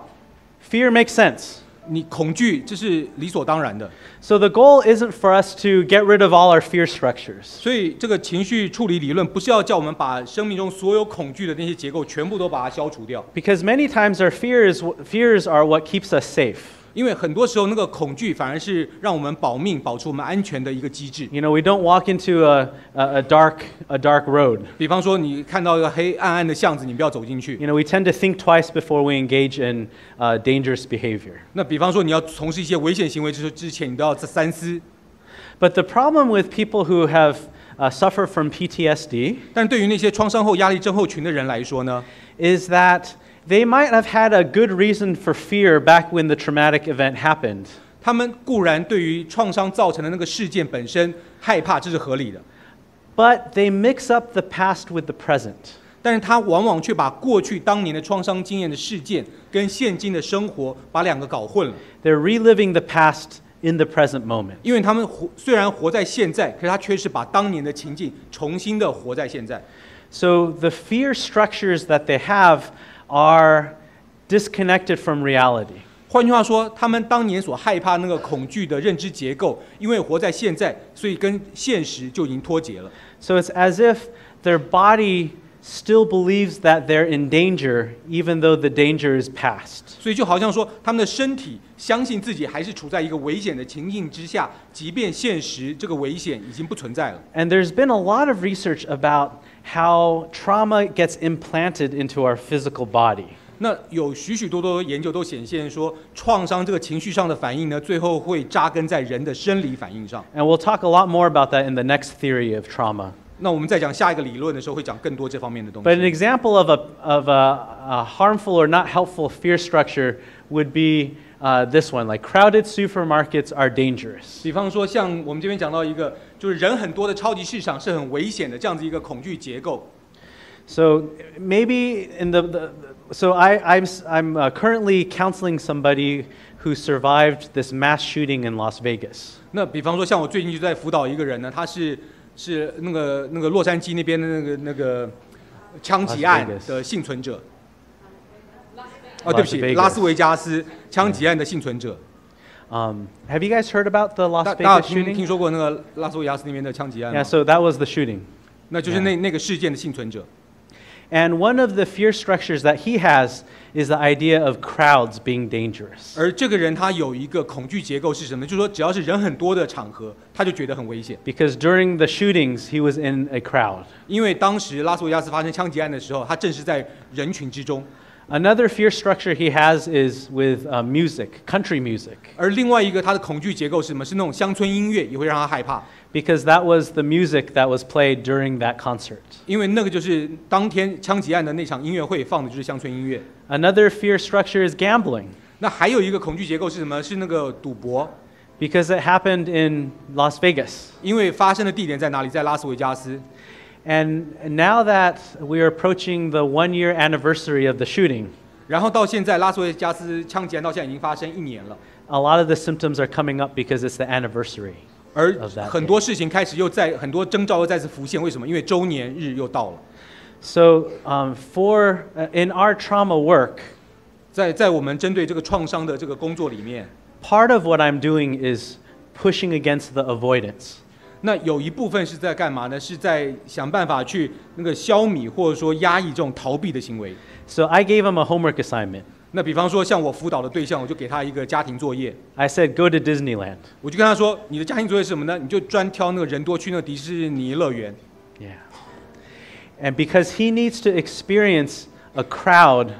Speaker 1: fear makes sense.
Speaker 2: 你恐惧这是理所当然的。
Speaker 1: So the goal isn't for us to get rid of all our fear structures.
Speaker 2: 所以这个情绪处理理论不是要叫我们把生命中所有恐惧的那些结构全部都把它消除掉。
Speaker 1: Because many times our fears are what keeps us safe.
Speaker 2: 因为很多时候那个恐惧反而是让我们保命、保持我们安全的一个机制。
Speaker 1: You know, we don't walk into a dark road.
Speaker 2: 比方说，你看到一个黑暗暗的巷子，你不要走进去。
Speaker 1: You know, we tend to think twice before we engage in dangerous behavior.
Speaker 2: 那比方说，你要从事一些危险行为之前，你都要三思。
Speaker 1: But the problem with people who have suffered from Ptsd
Speaker 2: 但对于那些创伤后压力症候群的人来说呢
Speaker 1: is that they might have had a good reason for fear back when the traumatic event happened.
Speaker 2: 他们固然对于创伤造成的那个事件本身害怕，这是合理的。
Speaker 1: But they mix up the past with the present.
Speaker 2: 但是他往往却把过去当年的创伤经验的事件跟现今的生活把两个搞混了。
Speaker 1: They're reliving the past in the present moment.
Speaker 2: 因为他们虽然活在现在，可是他却是把当年的情境重新的活在现在。
Speaker 1: So the fear structures that they have are disconnected from reality.
Speaker 2: 换句话说，他们当年所害怕那个恐惧的认知结构，因为活在现在，所以跟现实就已经脱节了。
Speaker 1: So it's as if their body still believes that they're in danger, even though the danger is past.
Speaker 2: 所以就好像说，他们的身体相信自己还是处在一个危险的情境之下，即便现实这个危险已经不存在了。
Speaker 1: And there's been a lot of research about how trauma gets implanted into our physical body.
Speaker 2: 那有许许多多研究都显现说，创伤这个情绪上的反应呢，最后会扎根在人的生理反应上。
Speaker 1: And we'll talk a lot more about that in the next theory of trauma.
Speaker 2: 那我们在讲下一个理论的时候，会讲更多这方面的东西。
Speaker 1: But an example of a harmful or not helpful fear structure would be this one, like crowded supermarkets are dangerous.
Speaker 2: 比方说，像我们这边讲到一个，就是人很多的超级市场是很危险的这样子一个恐惧结构。
Speaker 1: So maybe so I'm currently counseling somebody who survived this mass shooting in Las Vegas.
Speaker 2: 那比方说，像我最近就在辅导一个人呢，他是那个洛杉矶那边的那个枪击案的幸存者。哦，对不起，拉斯维加斯枪击案的幸存者。
Speaker 1: Have you guys heard about the Las
Speaker 2: 大
Speaker 1: Vegas
Speaker 2: 家
Speaker 1: shooting?
Speaker 2: 听说过那个拉斯维加斯那边的枪击案吗？
Speaker 1: Yeah, so that was the shooting.
Speaker 2: 那就是那个事件的幸存者。
Speaker 1: And one of the fear structures that he has is the idea of crowds being dangerous.
Speaker 2: 而这个人他有一个恐惧结构是什么？就是说，只要是人很多的场合，他就觉得很危险。
Speaker 1: Because during the shootings, he was in a crowd.
Speaker 2: 因为当时拉斯维加斯发生枪击案的时候，他正是在人群之中。
Speaker 1: Another fear structure he has is with music, country music.
Speaker 2: 而另外一个他的恐惧结构是什么？是那种乡村音乐，也会让他害怕。
Speaker 1: Because that was the music that was played during that concert.
Speaker 2: 因为那个就是当天枪击案的那场音乐会放的就是乡村音乐。
Speaker 1: Another fear structure is gambling.
Speaker 2: 那还有一个恐惧结构是什么？是那个赌博。
Speaker 1: Because it happened in Las Vegas.
Speaker 2: 因为发生的地点在哪里？在拉斯维加斯。
Speaker 1: And now that we are approaching the 1-year anniversary of the shooting,
Speaker 2: 然后到现在，拉斯维加斯枪击案到现在已经发生1年了。
Speaker 1: a lot of the symptoms are coming up because it's the anniversary.
Speaker 2: 而很多事情开始又在很多征兆又再次浮现，为什么？因为周年日又到了。
Speaker 1: So in our trauma work,
Speaker 2: 在我们针对这个创伤的这个工作里面
Speaker 1: part of what I'm doing is pushing against the avoidance.
Speaker 2: 那有一部分是在干嘛呢？是在想办法去那个消弭或者说压抑这种逃避的行为。
Speaker 1: So I gave him a homework assignment.
Speaker 2: 那比方说，像我辅导的对象，我就给他一个家庭作业。
Speaker 1: I said, go to Disneyland.
Speaker 2: 我就跟他说，你的家庭作业是什么呢？你就专挑那个人多去那个迪士尼乐园。
Speaker 1: Yeah. And because he needs to experience a crowd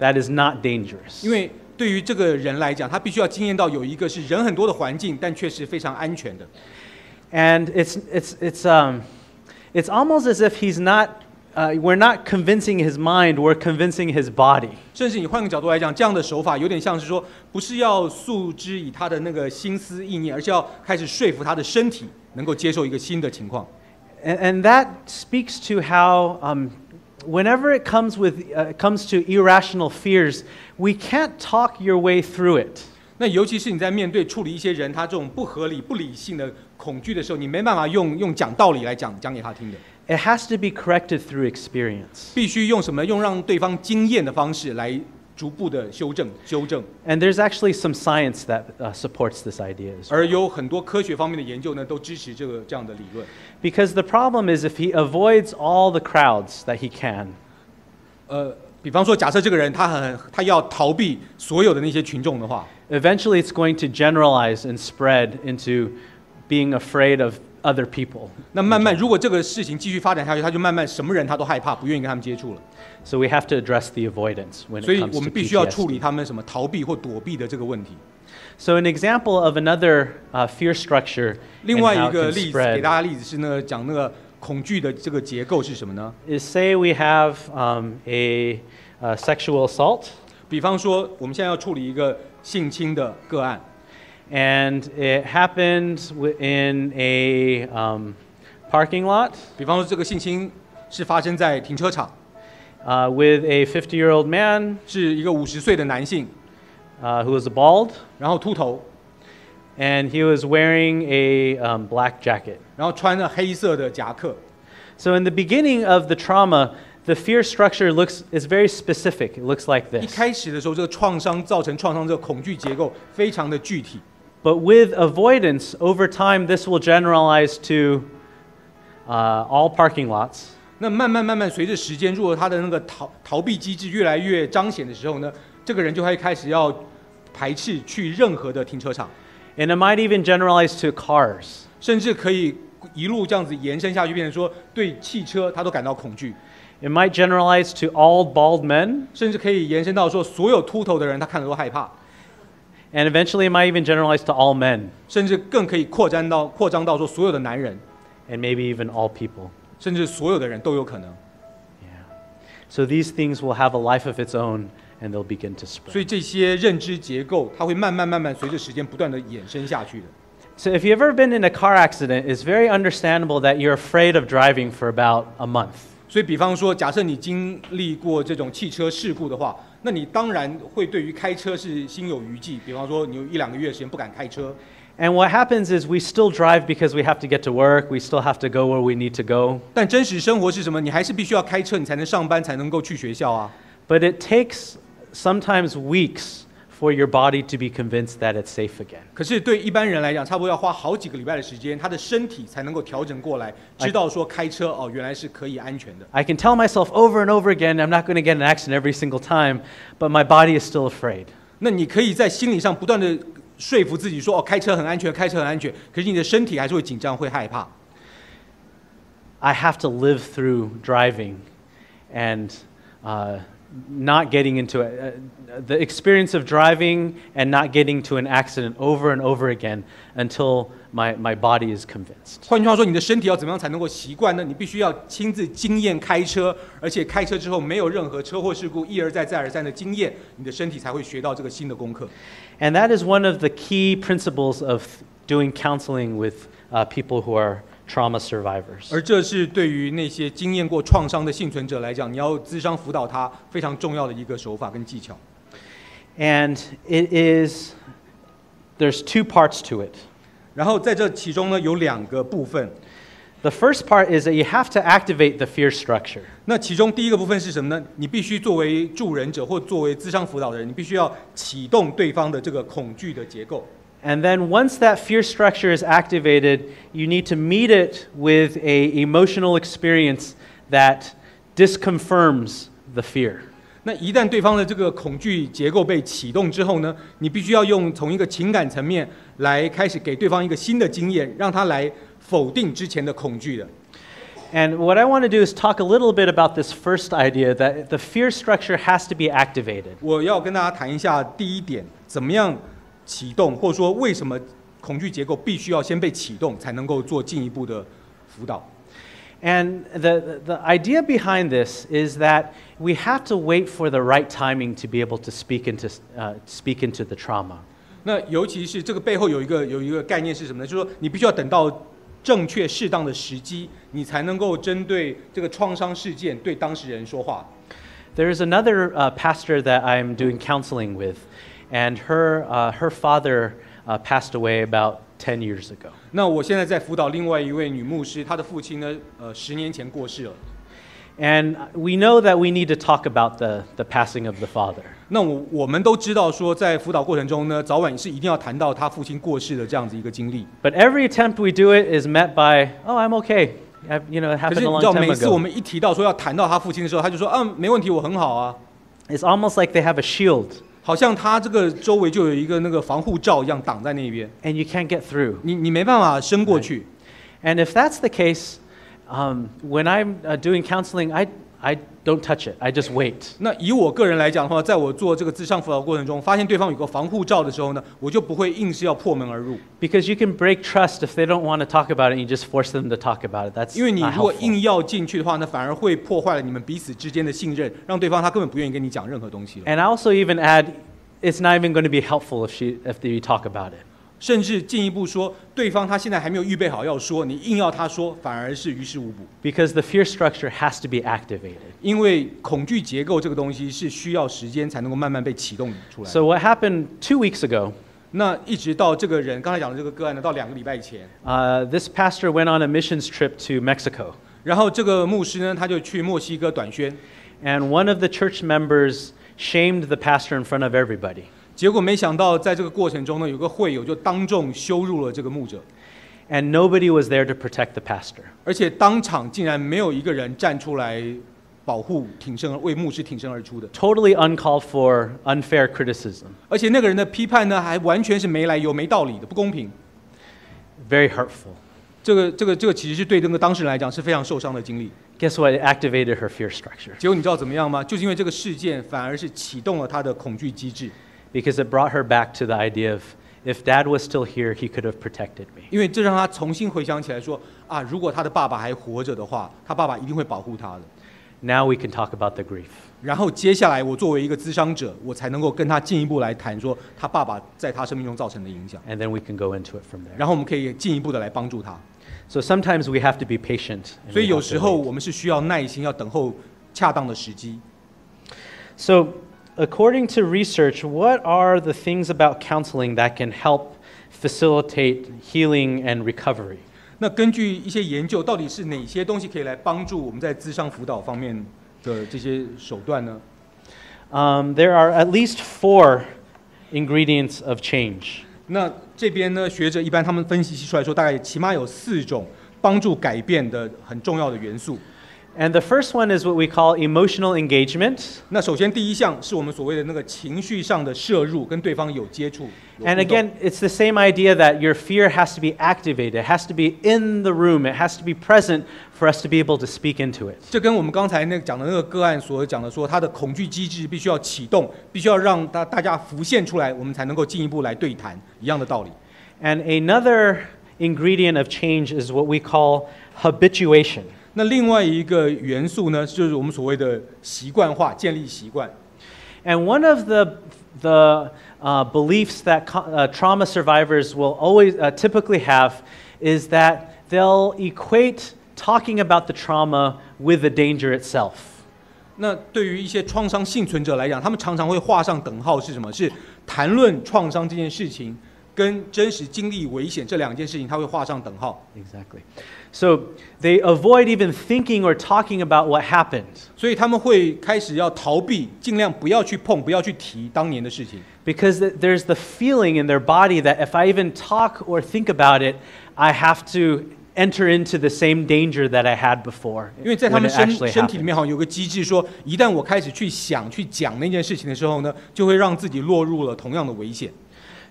Speaker 1: that is not dangerous.
Speaker 2: 因为对于这个人来讲，他必须要经验到有一个是人很多的环境，但却是非常安全的。
Speaker 1: And it's almost as if he's not. We're not convincing his mind, we're convincing his body.
Speaker 2: 甚至你换个角度来讲，这样的手法有点像是说，不是要诉之以他的那个心思意念，而是要开始说服他的身体能够接受一个新的情况。
Speaker 1: And that speaks to how, whenever it comes to irrational fears, we can't talk your way through it.
Speaker 2: 那尤其是你在面对处理一些人他这种不合理、不理性的恐惧的时候，你没办法用讲道理来讲给他听的。
Speaker 1: It has to be corrected through experience.
Speaker 2: 必须用什么？用让对方经验的方式来逐步的修正。
Speaker 1: And there's actually some science that supports this idea as well.
Speaker 2: 而有很多科学方面的研究呢，都支持这样的理论。
Speaker 1: Because the problem is if he avoids all the crowds that he can.
Speaker 2: 比方说，假设这个人他要逃避所有的那些群众的话
Speaker 1: Eventually it's going to generalize and spread into being afraid of other people.
Speaker 2: 那慢慢，如果这个事情继续发展下去，他就慢慢什么人他都害怕，不愿意跟他们接触了。
Speaker 1: So we have to address the avoidance when it comes to PTSD.
Speaker 2: 所以我们必须要处理他们什么逃避或躲避的这个问题。
Speaker 1: So an example of another fear structure
Speaker 2: 另
Speaker 1: and
Speaker 2: 外
Speaker 1: how
Speaker 2: 一
Speaker 1: it
Speaker 2: 个
Speaker 1: can
Speaker 2: 例子给
Speaker 1: spread
Speaker 2: 大家例子是呢，讲那个恐惧的这个结构是什么呢？
Speaker 1: is say we have a sexual assault.
Speaker 2: 比方说，我们现在要处理一个性侵的个案，
Speaker 1: And it happened in a parking lot
Speaker 2: 比方说这个性侵是发生在停车场，
Speaker 1: with a 50-year-old man
Speaker 2: 是一个50岁的男性，
Speaker 1: who was bald,
Speaker 2: 然后秃头，
Speaker 1: and he was wearing a black jacket.
Speaker 2: 然后穿了黑色的夹克。
Speaker 1: So in the beginning of the trauma, the fear structure is very specific. It looks like
Speaker 2: 一
Speaker 1: this.
Speaker 2: 开始的时候，这个造成创伤这个恐惧结构非常的具体。
Speaker 1: But with avoidance, over time, this will generalize to all parking lots.
Speaker 2: 那慢慢随着时间，如果他的那个逃避机制越来越彰显的时候呢，这个人就会开始要排斥去任何的停车场，
Speaker 1: And it might even generalize to cars.
Speaker 2: 甚至可以一路这样子延伸下去，变成说对汽车他都感到恐惧，
Speaker 1: It might generalize to all bald men.
Speaker 2: 甚至可以延伸到说所有秃头的人他看了都害怕，
Speaker 1: And eventually it might even generalize to all men.
Speaker 2: 甚至更可以扩张到说所有的男人，
Speaker 1: And maybe even all people.
Speaker 2: 甚至所有的人都有可能。
Speaker 1: Yeah. So these things will have a life of its own, and they'll begin to
Speaker 2: 所以
Speaker 1: spread.
Speaker 2: 这些认知结构，它会慢慢随着时间不断的衍生下去的。
Speaker 1: So if you've ever been in a car accident, it's very understandable that you're afraid of driving for about a month.
Speaker 2: 所以，比方说，假设你经历过这种汽车事故的话，那你当然会对于开车是心有余悸。比方说，你有1-2个月的时间不敢开车。
Speaker 1: And what happens is we still drive because we have to get to work, we still have to go where we need to go.
Speaker 2: 但真实生活是什么？你还是必须要开车，你才能上班，才能够去学校啊。
Speaker 1: But it takes sometimes weeks for your body to be convinced that it's safe again.
Speaker 2: 可是对一般人来讲，差不多要花好几个礼拜的时间，他的身体才能够调整过来，知道说开车哦，原来是可以安全的。
Speaker 1: I can tell myself over and over again, I'm not going to get in an accident every single time, but my body is still afraid.
Speaker 2: 那你可以在心理上不断的说服自己说，哦，开车很安全，开车很安全。可是你的身体还是会紧张，会害怕。
Speaker 1: I have to live through driving and not getting into it. The experience of driving and not getting to an accident over and over again until my body is convinced.
Speaker 2: 换句话说，你的身体要怎么样才能够习惯呢？你必须要亲自经验开车，而且开车之后没有任何车祸事故，一而再再而三的经验，你的身体才会学到这个新的功课。
Speaker 1: And that is one of the key principles of doing counseling with people who are trauma survivors.
Speaker 2: 而这是对于那些经验过创伤的幸存者来讲，你要咨商辅导他非常重要的一个手法跟技巧。
Speaker 1: And there's 2 parts to it.
Speaker 2: 然后在这其中呢，有2个部分。
Speaker 1: The first part is that you have to activate the fear structure.
Speaker 2: 那其中第一个部分是什么呢？你必须作为助人者或作为咨商辅导的人，你必须要启动对方的这个恐惧的结构。
Speaker 1: And then once that fear structure is activated, you need to meet it with an emotional experience that disconfirms the fear.
Speaker 2: 那一旦对方的这个恐惧结构被启动之后呢，你必须要从一个情感层面来开始给对方一个新的经验，让他来否定之前的恐惧的。
Speaker 1: And what I want to do is talk a little bit about this first idea that the fear structure has to be activated.
Speaker 2: 我要跟大家谈一下第一点，怎么样启动，或者说为什么恐惧结构必须要先被启动，才能够做进一步的辅导。
Speaker 1: And the idea behind this is that we have to wait for the right timing to be able to speak into the trauma.
Speaker 2: 那尤其是这个背后有一个概念是什么呢？就是说你必须要等到正确适当的时机，你才能够针对这个创伤事件对当事人说话。
Speaker 1: There is another pastor that I'm doing counseling with, and her father passed away about 10 years ago.
Speaker 2: 那我现在在辅导另外一位女牧师，她的父亲呢，10年前过世了。
Speaker 1: And we know that we need to talk about the passing of the father.
Speaker 2: 那我们都知道说，在辅导过程中呢，早晚是一定要谈到他父亲过世的这样子一个经历。
Speaker 1: But every attempt we do it is met by, "Oh, I'm okay. It
Speaker 2: 可
Speaker 1: happened
Speaker 2: 是
Speaker 1: a
Speaker 2: 你
Speaker 1: long
Speaker 2: 知道，
Speaker 1: time
Speaker 2: 每次我
Speaker 1: ago."
Speaker 2: 们一提到说要谈到他父亲的时候，他就说，没问题，我很好啊。
Speaker 1: It's almost like they have a shield,
Speaker 2: 好像他这个周围就有一个那个防护罩一样挡在那边，
Speaker 1: and you can't get through.
Speaker 2: 你没办法伸过去。
Speaker 1: And if that's the case, when I'm doing counseling, I don't touch it. I just wait.
Speaker 2: 那以我个人来讲的话，在我做这个諮商輔導過程中，發現對方有個防護罩的時候呢，我就不會硬是要破門而入。
Speaker 1: Because you can break trust if they don't want to talk about it, and you just force them to talk about it. That's
Speaker 2: 因為你
Speaker 1: not
Speaker 2: 如果
Speaker 1: helpful.
Speaker 2: 硬要進去的話呢，反而會破壞了你們彼此之間的信任，讓對方他根本不願意跟你講任何東西了。
Speaker 1: And I also even add, it's not even going to be helpful if you talk about it.
Speaker 2: 甚至進一步說，對方他現在還沒有預備好要說，你硬要他說，反而是於事無補。
Speaker 1: Because the fear structure has to be activated.
Speaker 2: 因為恐懼結構這個東西是需要時間才能夠慢慢被啟動出來。
Speaker 1: So what happened 2 weeks ago?
Speaker 2: 那一直到這個人剛才講的這個個案呢，到2個禮拜前，
Speaker 1: This pastor went on a missions trip to Mexico.
Speaker 2: 然後這個牧師呢，他就去墨西哥短宣，
Speaker 1: And one of the church members shamed the pastor in front of everybody.
Speaker 2: 結果沒想到在這個過程中呢，有個會友就當眾羞辱了這個牧者，
Speaker 1: And nobody was there to protect the pastor.
Speaker 2: 而且當場竟然沒有一個人站出來保護挺身為牧師挺身而出的，
Speaker 1: Totally uncalled for, unfair criticism.
Speaker 2: 而且那個人的批判呢，還完全是沒來由、沒道理的，不公平。
Speaker 1: Very hurtful.
Speaker 2: 這個其實是對那個當事人來講是非常受傷的經歷。
Speaker 1: Guess what? It activated her fear structure.
Speaker 2: 結果你知道怎麼樣嗎？就是因為這個事件反而是啟動了他的恐懼機制。
Speaker 1: Because it brought her back to the idea of, if dad was still here, he could have protected me.
Speaker 2: 因為這讓他重新回想起來說啊，如果他的爸爸還活着的話，他爸爸一定會保護他的。
Speaker 1: Now we can talk about the grief.
Speaker 2: 然後接下來我作為一個諮商者，我才能夠跟他進一步來談說他爸爸在他生命中造成的影響。
Speaker 1: And then we can go into it from there.
Speaker 2: 然後我們可以進一步的來幫助他。
Speaker 1: So sometimes we have to be patient. and
Speaker 2: 所以
Speaker 1: we
Speaker 2: 有
Speaker 1: have
Speaker 2: 時
Speaker 1: to
Speaker 2: 候
Speaker 1: wait.
Speaker 2: 我們是需要耐心，要等候恰當的時機。
Speaker 1: So according to research, what are the things about counseling that can help facilitate healing and recovery?
Speaker 2: 那根據一些研究，到底是哪些東西可以來幫助我們在諮商輔導方面的這些手段呢？
Speaker 1: There are at least 4 ingredients of change.
Speaker 2: 那這邊呢，學者一般他們分析出來說，大概起碼有4種幫助改變的很重要的元素。
Speaker 1: And the first one is what we call emotional engagement.
Speaker 2: 那首先第一項是我們所謂的那個情緒上的攝入，跟對方有接觸。有
Speaker 1: And
Speaker 2: 互動
Speaker 1: again, it's the same idea that your fear has to be activated. It has to be in the room. It has to be present for us to be able to speak into it.
Speaker 2: 這跟我們剛才那個講的那個個案所講的說，他的恐懼機制必須要啟動，必須要讓大家浮現出來，我們才能夠進一步來對談，一樣的道理。
Speaker 1: And another ingredient of change is what we call habituation.
Speaker 2: 那另外一個元素呢，就是我們所謂的習慣化，建立習慣。
Speaker 1: And one of the beliefs that trauma survivors will always typically have is that they'll equate talking about the trauma with the danger itself.
Speaker 2: 那對於一些創傷幸存者來講，他們常常會畫上等號，是什麼？是談論創傷這件事情跟真實經歷危險這兩件事情，他會畫上等號。
Speaker 1: Exactly. So they avoid even thinking or talking about what happened.
Speaker 2: 所以他們會開始要逃避，盡量不要去碰，不要去提當年的事情。
Speaker 1: Because there's the feeling in their body that if I even talk or think about it, I have to enter into the same danger that I had before
Speaker 2: 因為在他
Speaker 1: when
Speaker 2: 們
Speaker 1: it actually
Speaker 2: 身體裡
Speaker 1: happened.
Speaker 2: 面好像有個機制說，一旦我開始去想、去講那件事情的時候呢，就會讓自己落入了同樣的危險。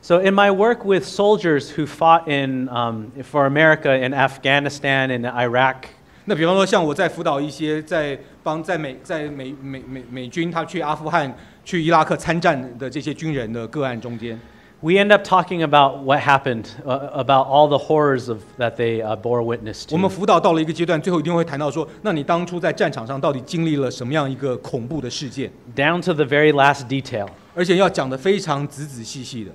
Speaker 1: So in my work with soldiers who fought for America in Afghanistan and Iraq,
Speaker 2: 那比方說，像我在輔導一些在美軍他去阿富汗、去伊拉克參戰的這些軍人的個案中間，
Speaker 1: we end up talking about what happened, about all the horrors that they bore witness
Speaker 2: 我們
Speaker 1: to.
Speaker 2: 輔導到了一個階段，最後一定會談到說，那你當初在戰場上到底經歷了什麼樣一個恐怖的事件，
Speaker 1: Down to the very last detail.
Speaker 2: 而且要講得非常仔仔細細的。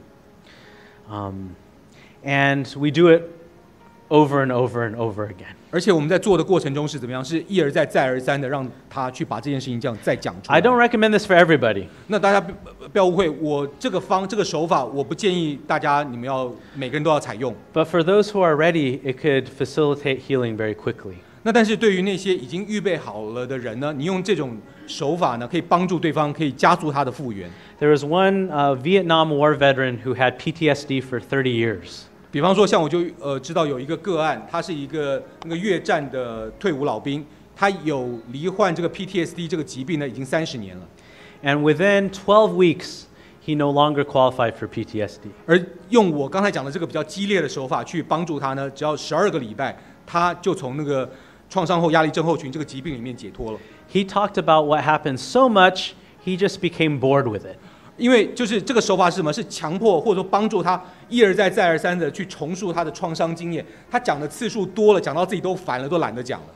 Speaker 1: And we do it over and over and over again.
Speaker 2: 而且我們在做的過程中是怎麼樣？是一而再、再而三的讓他去把這件事情這樣再講出來。
Speaker 1: I don't recommend this for everybody.
Speaker 2: 那大家不要誤會，我這個手法，我不建議大家你們要每個人都要採用。
Speaker 1: But for those who are ready, it could facilitate healing very quickly.
Speaker 2: 那但是对于那些已经预备好了的人呢，你用这种手法呢，可以帮助对方，可以加速他的复原。
Speaker 1: There was one Vietnam War veteran who had PTSD for 30 years.
Speaker 2: 比方说，像我就知道有一个个案，他是一个那个越战的退伍老兵，他有罹患这个 Ptsd 这个疾病呢，已经30年了。
Speaker 1: And within 12 weeks, he no longer qualified for PTSD.
Speaker 2: 而用我刚才讲的这个比较激烈的手法去帮助他呢，只要12个礼拜，他就从那个创伤后压力症候群这个疾病里面解脱了。
Speaker 1: He talked about what happened so much, he just became bored with it.
Speaker 2: 因为就是这个手法是什么？是强迫或者说帮助他一而再再而三的去重述他的创伤经验。他讲的次数多了，讲到自己都烦了，都懒得讲了。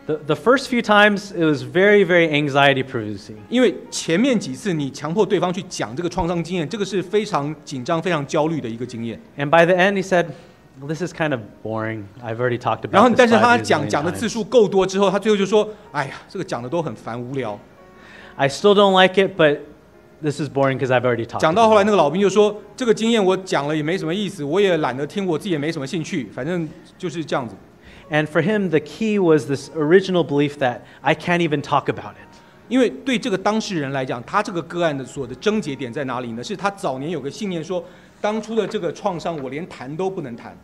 Speaker 1: The first few times, it was very, very anxiety-producing.
Speaker 2: 因为前面几次你强迫对方去讲这个创伤经验，这个是非常紧张、非常焦虑的一个经验。
Speaker 1: And by the end, he said, well, "This is kind of boring. I've already talked about."
Speaker 2: 然后，
Speaker 1: this
Speaker 2: 但是
Speaker 1: 5
Speaker 2: 他
Speaker 1: years
Speaker 2: 讲的
Speaker 1: million
Speaker 2: 次
Speaker 1: times.
Speaker 2: 数够多之后，他最后就说：“哎呀，这个讲的都很烦无聊。”
Speaker 1: I still don't like it, but this is boring because I've already talked.
Speaker 2: 讲到
Speaker 1: about
Speaker 2: 后来，
Speaker 1: it.
Speaker 2: 那个老兵就说：“这个经验我讲了也没什么意思，我也懒得听，我自己也没什么兴趣，反正就是这样子。”
Speaker 1: And for him, the key was this original belief that I can't even talk about it.
Speaker 2: 因为对这个当事人来讲，他这个个案的所有的症结点在哪里呢？是他早年有个信念说，当初的这个创伤我连谈都不能谈，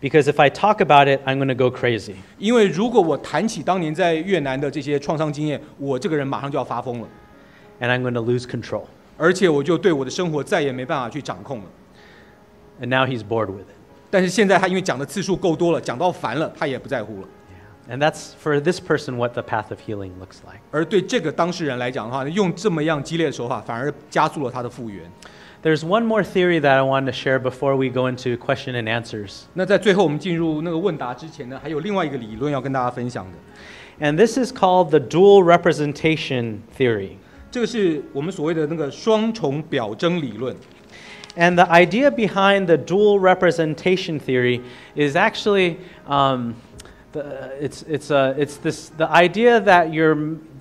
Speaker 1: Because if I talk about it, I'm going to go crazy.
Speaker 2: 因为如果我谈起当年在越南的这些创伤经验，我这个人马上就要发疯了，
Speaker 1: And I'm going to lose control.
Speaker 2: 而且我就对我的生活再也没办法去掌控了。
Speaker 1: And now he's bored with it.
Speaker 2: 但是现在他因为讲的次数够多了，讲到烦了，他也不在乎了。
Speaker 1: And that's for this person what the path of healing looks like.
Speaker 2: 而对这个当事人来讲的话，用这么样激烈的手法，反而加速了他的复原。
Speaker 1: There's one more theory that I wanted to share before we go into question and answers.
Speaker 2: 那在最后我们进入那个问答之前呢，还有另外一个理论要跟大家分享的。
Speaker 1: And this is called the dual representation theory.
Speaker 2: 这个是我们所谓的那个双重表征理论。
Speaker 1: And the idea behind the dual representation theory is actually the idea that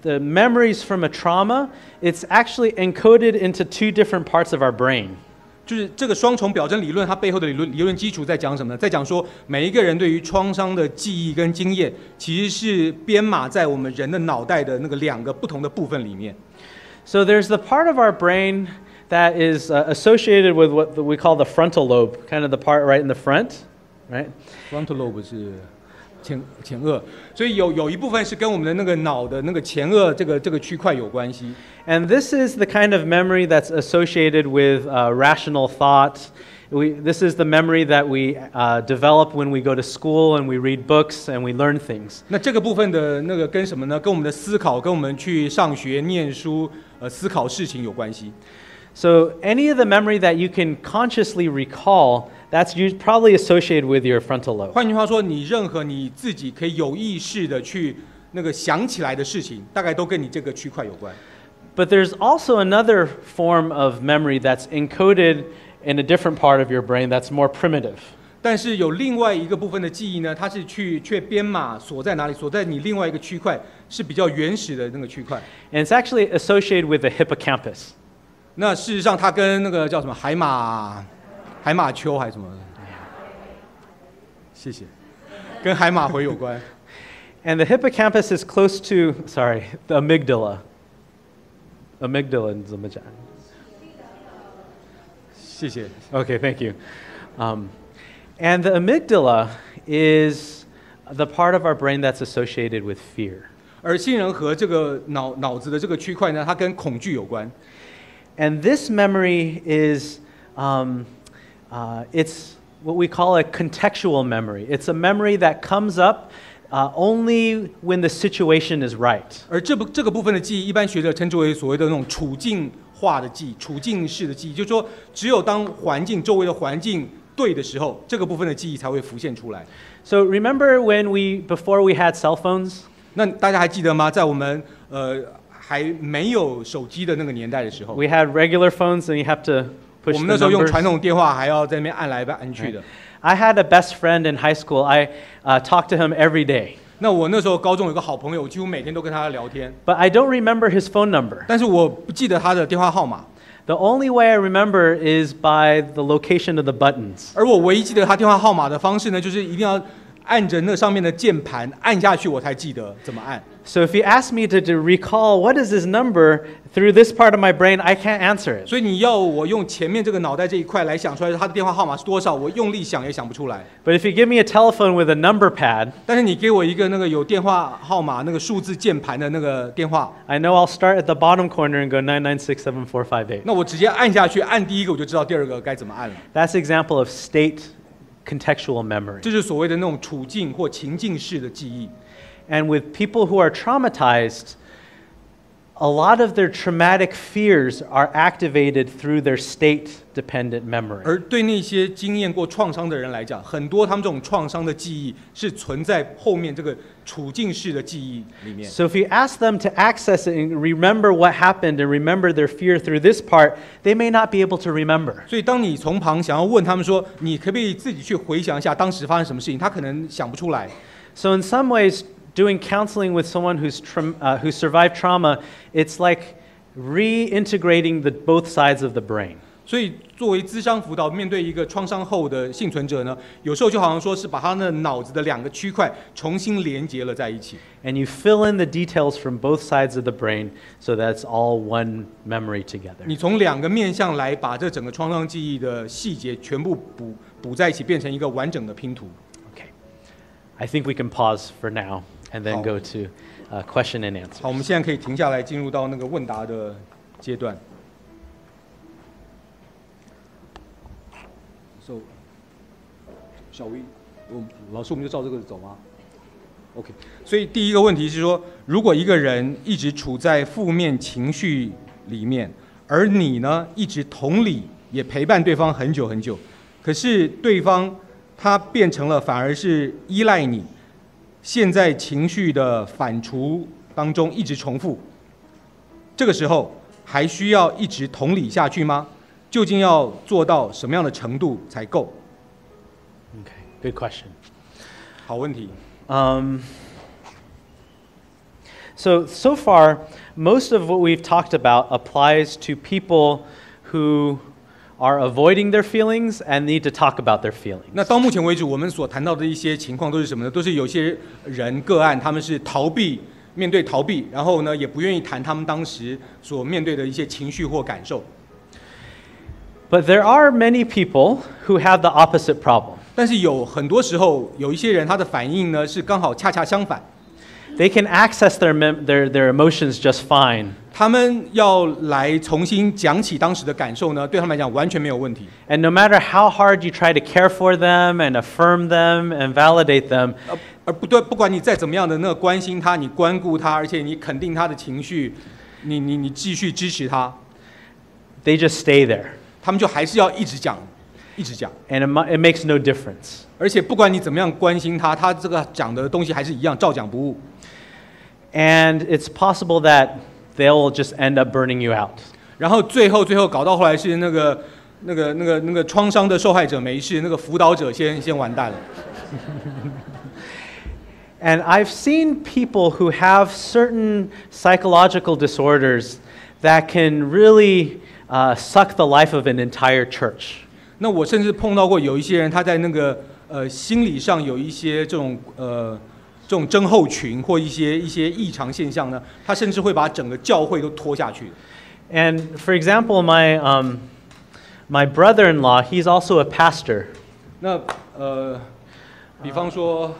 Speaker 1: the memories from a trauma, it's actually encoded into 2 different parts of our brain.
Speaker 2: 就是这个双重表征理论，它背后的理论基础在讲什么呢？在讲说每一个人对于创伤的记忆跟经验，其实是编码在我们人的脑袋的那个2个不同的部分里面。
Speaker 1: So there's the part of our brain that is associated with what we call the frontal lobe, kind of the part right in the front, right?
Speaker 2: Frontal lobe 是前额，所以有一部分是跟我们的那个脑的那个前额这个区块有关系。
Speaker 1: And this is the kind of memory that's associated with rational thought. This is the memory that we develop when we go to school and we read books and we learn things.
Speaker 2: 那这个部分的那个跟什么呢？跟我们的思考，跟我们去上学、念书、思考事情有关系。
Speaker 1: So any of the memory that you can consciously recall, that's probably associated with your frontal lobe.
Speaker 2: 换句话说，你任何你自己可以有意识的去那个想起来的事情，大概都跟你这个区块有关。
Speaker 1: But there's also another form of memory that's encoded in a different part of your brain that's more primitive.
Speaker 2: 但是有另外一个部分的记忆呢，它是却编码锁在哪里？锁在你另外一个区块，是比较原始的那个区块。
Speaker 1: And it's actually associated with the hippocampus.
Speaker 2: 那事实上，它跟那个叫什么海马丘还是什么？谢谢，跟海马回有关。
Speaker 1: And the hippocampus is close to, the amygdala. Amygdala 怎么讲？
Speaker 2: 谢谢。
Speaker 1: Okay, thank you. And the amygdala is the part of our brain that's associated with fear.
Speaker 2: 而杏仁核这个脑子的这个区块呢，它跟恐惧有关。
Speaker 1: And this memory is, it's what we call a contextual memory. It's a memory that comes up only when the situation is right.
Speaker 2: 而这个部分的记忆，一般学者称之为所谓的那种处境化的记忆、处境式的记忆，就是说，只有当周围的环境对的时候，这个部分的记忆才会浮现出来。
Speaker 1: So remember before we had cell phones?
Speaker 2: 那大家还记得吗？在我们还没有手机的那个年代的时候，
Speaker 1: We had regular phones and you have to
Speaker 2: 我
Speaker 1: push
Speaker 2: 们
Speaker 1: the
Speaker 2: 那时候用
Speaker 1: numbers.
Speaker 2: 传统电话，还要在那边按来按去的。
Speaker 1: I had a best friend in high school. I talked to him every day.
Speaker 2: 那我那时候高中有个好朋友，我几乎每天都跟他聊天，
Speaker 1: But I don't remember his phone number.
Speaker 2: 但是我不记得他的电话号码。
Speaker 1: The only way I remember is by the location of the buttons.
Speaker 2: 而我唯一记得他电话号码的方式呢，就是一定要按着那上面的键盘按下去，我才记得怎么按。
Speaker 1: So if you ask me to recall what is this number through this part of my brain, I can't answer it.
Speaker 2: 所以你要我用前面这个脑袋这一块来想出来他的电话号码是多少，我用力想也想不出来。
Speaker 1: But if you give me a telephone with a number pad,
Speaker 2: 但是你给我一个那个有电话号码那个数字键盘的那个电话，
Speaker 1: I know I'll start at the bottom corner and go 9967458.
Speaker 2: 那我直接按下去，按第一个我就知道第二个该怎么按了。
Speaker 1: That's an example of state contextual memory.
Speaker 2: 这就是所谓的那种处境或情境式的记忆。
Speaker 1: And with people who are traumatized, a lot of their traumatic fears are activated through their state-dependent memory.
Speaker 2: 而对那些经验过创伤的人来讲，很多他们这种创伤的记忆是存在后面这个处境式的记忆里面。
Speaker 1: So if you ask them to access it and remember what happened and remember their fear through this part, they may not be able to remember.
Speaker 2: 所以当你从旁想要问他们说，你可不可以自己去回想一下当时发生什么事情，他可能想不出来。
Speaker 1: So in some ways, doing counseling with someone who survived trauma, it's like reintegrating both sides of the brain.
Speaker 2: 所以作为咨商辅导，面对一个创伤后的幸存者呢，有时候就好像说是把他的脑子的两个区块重新连接了在一起。
Speaker 1: And you fill in the details from both sides of the brain so that's all one memory together.
Speaker 2: 你从两个面向来把这整个创伤记忆的细节全部补在一起，变成一个完整的拼图。
Speaker 1: Okay. I think we can pause for now and then go to question and answer.
Speaker 2: 好，我们现在可以停下来，进入到那个问答的阶段。So, 小薇，老师，我们就照这个走吗 ？OK。所以第一个问题是说，如果一个人一直处在负面情绪里面，而你呢一直同理也陪伴对方很久很久，可是对方他变成了反而是依赖你，陷在情绪的反刍当中一直重复，这个时候还需要一直同理下去吗？究竟要做到什么样的程度才够？
Speaker 1: Okay, good question.
Speaker 2: 好问题。
Speaker 1: So far, most of what we've talked about applies to people who are avoiding their feelings and need to talk about their feelings.
Speaker 2: 那到目前为止，我们所谈到的一些情况都是什么呢？都是有些人个案，他们是面对逃避，然后呢，也不愿意谈他们当时所面对的一些情绪或感受。
Speaker 1: But there are many people who have the opposite problem.
Speaker 2: 但是有很多时候，有一些人他的反应呢是刚好恰恰相反。
Speaker 1: They can access their emotions just fine.
Speaker 2: 他们要来重新讲起当时的感受呢，对他们来讲完全没有问题。
Speaker 1: And no matter how hard you try to care for them and affirm them and validate them,
Speaker 2: 不管你再怎么样的那个关心他，你关顾他，而且你肯定他的情绪，你继续支持他，
Speaker 1: they just stay there.
Speaker 2: 他们就还是要一直讲，一直讲。
Speaker 1: And it makes no difference.
Speaker 2: 而且不管你怎么样关心他，他这个讲的东西还是一样，照讲不误。
Speaker 1: And it's possible that they'll just end up burning you out.
Speaker 2: 然后最后搞到后来是那个创伤的受害者没事，那个辅导者先完蛋了。
Speaker 1: And I've seen people who have certain psychological disorders that can really suck the life of an entire church.
Speaker 2: 那我甚至碰到过有一些人，他在那个心理上有一些这种症候群或一些异常现象呢，他甚至会把整个教会都拖下去。
Speaker 1: And for example, my brother-in-law, he's also a pastor.
Speaker 2: 那比方说，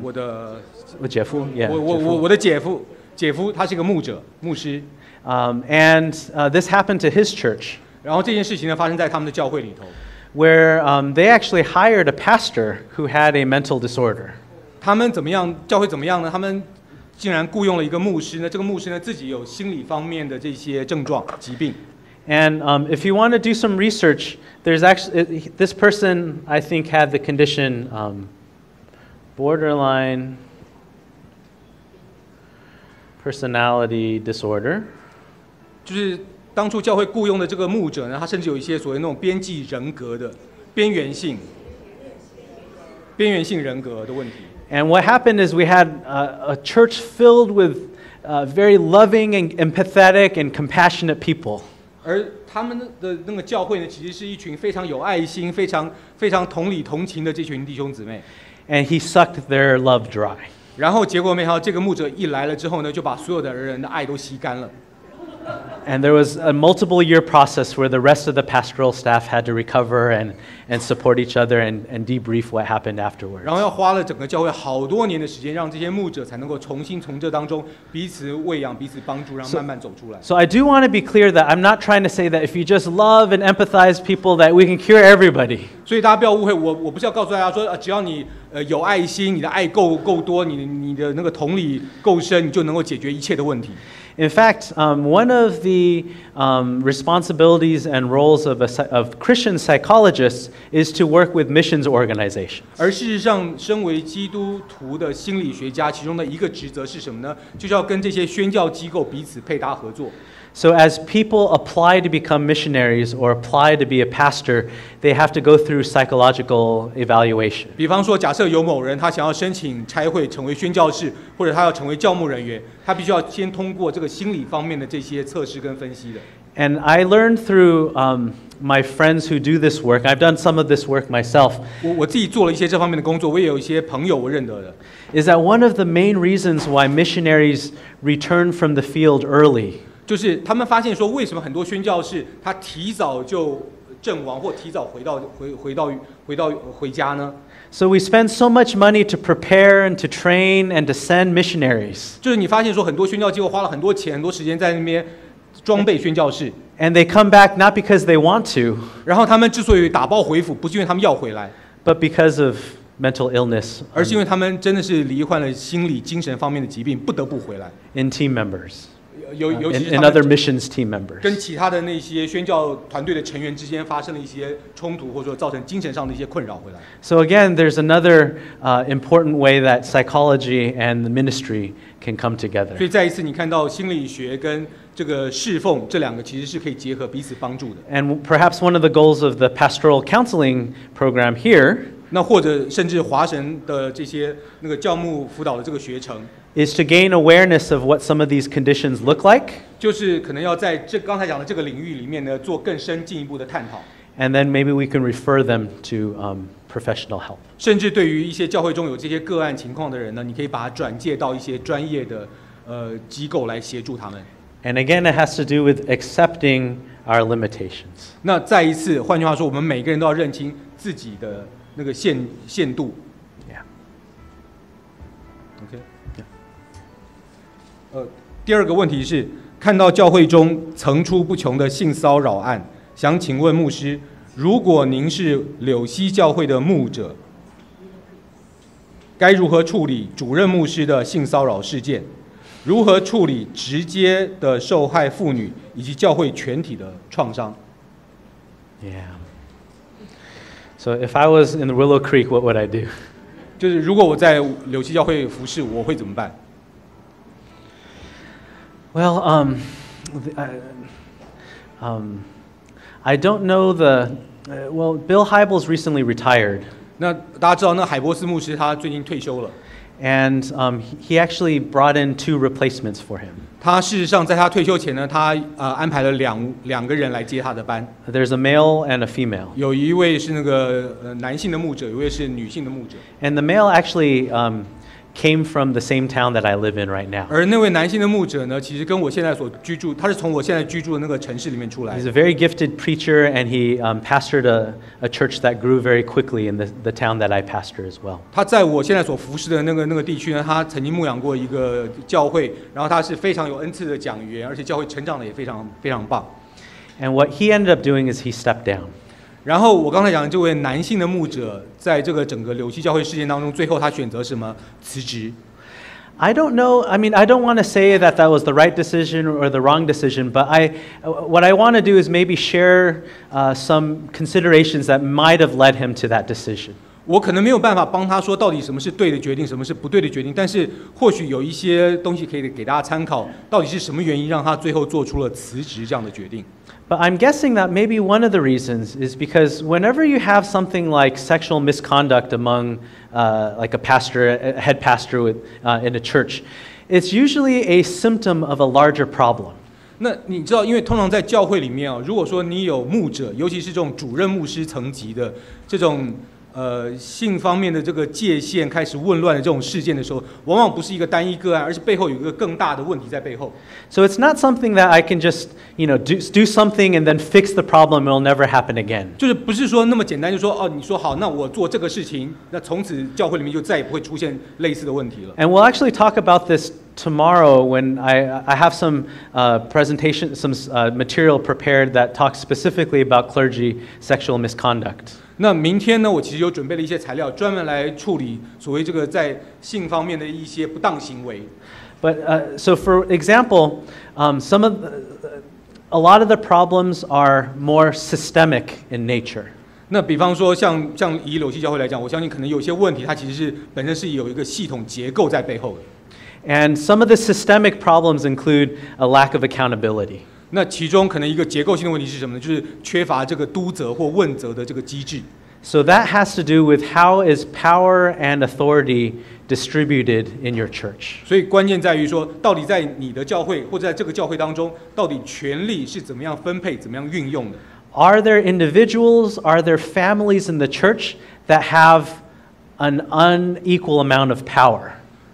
Speaker 2: 我的
Speaker 1: 姐夫 yeah,
Speaker 2: 我的姐夫他是个牧师。
Speaker 1: And this happened to his church.
Speaker 2: 然后这件事情呢发生在他们的教会里头
Speaker 1: ，where they actually hired a pastor who had a mental disorder.
Speaker 2: 他们怎么样？教会怎么样呢？他们竟然雇佣了一个牧师呢？这个牧师呢自己有心理方面的这些症状疾病。
Speaker 1: And if you want to do some research, there's actually this person I think had the condition borderline personality disorder.
Speaker 2: 就是当初教会雇佣的这个牧者呢，他甚至有一些所谓那种边际人格的边缘性人格的问题。
Speaker 1: And what happened is we had a church filled with very loving and empathetic and compassionate people.
Speaker 2: 而他们的那个教会呢，其实是一群非常有爱心、非常同理同情的这群弟兄姊妹。
Speaker 1: and he sucked their love dry.
Speaker 2: 然后结果没想到这个牧者一来了之后呢，就把所有的人的爱都吸干了。
Speaker 1: And there was a multiple-year process where the rest of the pastoral staff had to recover and support each other and debrief what happened afterwards.
Speaker 2: 然后要花了整个教会好多年的时间，让这些牧者才能够重新从这当中彼此喂养、彼此帮助，然后慢慢走出来。
Speaker 1: So I do want to be clear that I'm not trying to say that if you just love and empathize people that we can cure everybody.
Speaker 2: 所以大家不要误会，我不是要告诉大家说，只要你有爱心，你的爱够多，你的那个同理够深，你就能够解决一切的问题。
Speaker 1: In fact, one of the responsibilities and roles of Christian psychologists is to work with missions organizations.
Speaker 2: 而事实上，身为基督徒的心理学家，其中的一个职责是什么呢？就是要跟这些宣教机构彼此配搭合作。
Speaker 1: So as people apply to become missionaries or apply to be a pastor, they have to go through psychological evaluation.
Speaker 2: 比方说，假设有某人他想要申请差会成为宣教士，或者他要成为教牧人员，他必须要先通过这个心理方面的这些测试跟分析的。
Speaker 1: And I learned through my friends who do this work. I've done some of this work myself.
Speaker 2: 我自己做了一些这方面的工作，我也有一些朋友我认得的。
Speaker 1: Is that one of the main reasons why missionaries return from the field early?
Speaker 2: 就是他们发现说，为什么很多宣教士他提早就阵亡或提早回家呢？
Speaker 1: So we spend so much money to prepare and to train and to send missionaries.
Speaker 2: 就是你发现说，很多宣教机构花了很多钱、很多时间在那边装备宣教士，
Speaker 1: And they come back not because they want to,
Speaker 2: 然后他们之所以打包回府，不是因为他们要回来，
Speaker 1: but because of mental illness
Speaker 2: 而是因为他们真的是罹患了心理、精神方面的疾病，不得不回来。
Speaker 1: in team members,
Speaker 2: 尤其是
Speaker 1: in
Speaker 2: 他
Speaker 1: other
Speaker 2: 们
Speaker 1: missions team members.
Speaker 2: 跟其他的那些宣教团队的成员之间发生了一些冲突，或者说造成精神上的一些困扰回来。
Speaker 1: So again, there's another important way that psychology and the ministry can come
Speaker 2: 所
Speaker 1: together.
Speaker 2: 以再一次，你看到心理学跟这个侍奉这两个其实是可以结合、彼此帮助的。
Speaker 1: And perhaps one of the goals of the pastoral counseling program here
Speaker 2: 那或者甚至华神的这些那个教牧辅导的这个学程，
Speaker 1: is to gain awareness of what some of these conditions look like,
Speaker 2: 就是可能要在刚才讲的这个领域里面呢，做更深进一步的探讨。
Speaker 1: and then maybe we can refer them to professional help.
Speaker 2: 甚至对于一些教会中有这些个案情况的人呢，你可以把它转介到一些专业的机构来协助他们。
Speaker 1: And again, it has to do with accepting our limitations.
Speaker 2: 那再一次，换句话说，我们每个人都要认清自己的那个限度。
Speaker 1: Yeah.
Speaker 2: OK。第二个问题是，看到教会中层出不穷的性骚扰案，想请问牧师，如果您是柳溪教会的牧者，该如何处理主任牧师的性骚扰事件？如何处理直接的受害妇女以及教会全体的创伤？
Speaker 1: Yeah. So if I was in the Willow Creek, what would I do?
Speaker 2: 就是如果我在柳溪教会服侍，我会怎么办？
Speaker 1: Well, I don't know well, Bill Hybels recently retired.
Speaker 2: 那大家知道，那海波斯牧师他最近退休了。
Speaker 1: And he actually brought in 2 replacements for him.
Speaker 2: 他事实上在他退休前呢，他安排了两个人来接他的班。
Speaker 1: There's a male and a female.
Speaker 2: 有一位是那个男性的牧者，有一位是女性的牧者。
Speaker 1: And the male actually came from the same town that I live in right now.
Speaker 2: 而那位男性的牧者呢，其实跟我现在所居住，他是从我现在居住的那个城市里面出来
Speaker 1: He's
Speaker 2: 的。
Speaker 1: a very gifted preacher, and he pastored a church that grew very quickly in the town that I pastor as well.
Speaker 2: 他在我现在所服侍的那个地区呢，他曾经牧养过一个教会，然后他是非常有恩赐的讲员，而且教会成长的也非常非常棒。
Speaker 1: And what he ended up doing is he stepped down.
Speaker 2: 然后我刚才讲的这位男性的牧者，在这个整个柳溪教会事件当中，最后他选择什么？辞职。
Speaker 1: I don't know. I mean, I don't want to say that was the right decision or the wrong decision, but what I want to do is maybe share some considerations that might have led him to that decision.
Speaker 2: 我可能没有办法帮他说到底什么是对的决定，什么是不对的决定，但是或许有一些东西可以给大家参考，到底是什么原因让他最后做出了辞职这样的决定。
Speaker 1: But I'm guessing that maybe one of the reasons is because whenever you have something like sexual misconduct among like a head pastor in a church, it's usually a symptom of a larger problem.
Speaker 2: 那你知道，因为通常在教会里面啊，如果说你有牧者，尤其是这种主任牧师层级的这种性方面的这个界限开始混乱的这种事件的时候，往往不是一个单一个案，而是背后有一个更大的问题在背后。
Speaker 1: So it's not something that I can just, do something and then fix the problem, it'll never happen again.
Speaker 2: 就是不是说那么简单，就说哦，你说好，那我做这个事情，那从此教会里面就再也不会出现类似的问题了。
Speaker 1: And we'll actually talk about this tomorrow when I have some presentation, some material prepared that talks specifically about clergy sexual misconduct.
Speaker 2: 那明天呢，我其实有准备了一些材料，专门来处理所谓这个在性方面的一些不当行为。
Speaker 1: But so for example, a lot of the problems are more systemic in nature.
Speaker 2: 那比方说像以柳溪教会来讲，我相信可能有些问题，它其实是本身是有一个系统结构在背后的。
Speaker 1: And some of the systemic problems include a lack of accountability.
Speaker 2: 那其中可能一个结构性的问题是什么呢？就是缺乏这个督责或问责的这个机制。
Speaker 1: So that has to do with how is power and authority distributed in your church.
Speaker 2: 所以关键在于说，到底在你的教会或者在这个教会当中，到底权力是怎么样分配、怎么样运用的？
Speaker 1: Are there individuals, are there families in the church that have an unequal amount of power?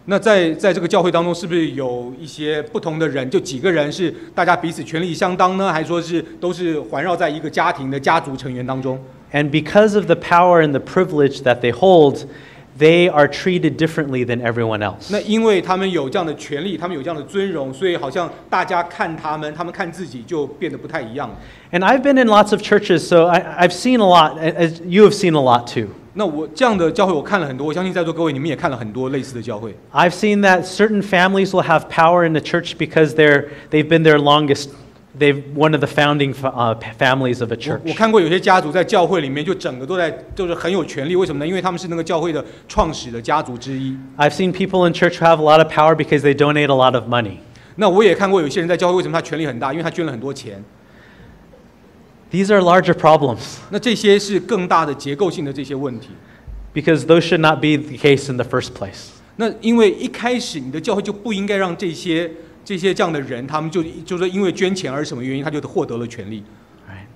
Speaker 2: 那在这个教会当中，是不是有一些不同的人，就几个人是大家彼此权力相当呢？还是说是都是环绕在一个家庭的家族成员当中？
Speaker 1: And because of the power and the privilege that they hold, they are treated differently than everyone else.
Speaker 2: 那因为他们有这样的权利，他们有这样的尊荣，所以好像大家看他们看自己就变得不太一样。
Speaker 1: And I've been in lots of churches, so I've seen a lot, as you have seen a lot too.
Speaker 2: 那我这样的教会我看了很多，我相信在座各位你们也看了很多类似的教会。
Speaker 1: I've seen that certain families will have power in the church because they've been there longest. They're one of the founding families of a church.
Speaker 2: 我看过有些家族在教会里面就整个都是很有权利，为什么呢？因为他们是那个教会的创始的家族之一。
Speaker 1: I've seen people in church who have a lot of power because they donate a lot of money.
Speaker 2: 那我也看过有些人在教会为什么他权力很大？因为他捐了很多钱。
Speaker 1: These are larger problems.
Speaker 2: 那这些是更大的结构性的这些问题。
Speaker 1: Because those should not be the case in the first place.
Speaker 2: 那因为一开始你的教会就不应该让这些这样的人，他们就是因为捐钱而什么原因，他就获得了权利。
Speaker 1: Right.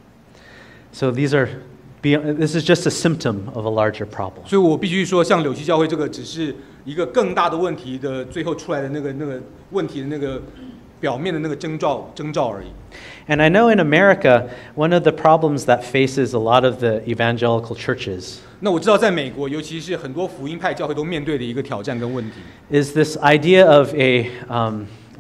Speaker 1: So this is just a symptom of a larger problem.
Speaker 2: 所以我必须说，像柳溪教会这个只是一个更大的问题的最后出来的那个问题的那个表面的那个征兆而已。
Speaker 1: And I know in America, one of the problems that faces a lot of the evangelical churches
Speaker 2: 那我知道在美国，尤其是很多福音派教会都面对的一个挑战跟问题
Speaker 1: is this idea of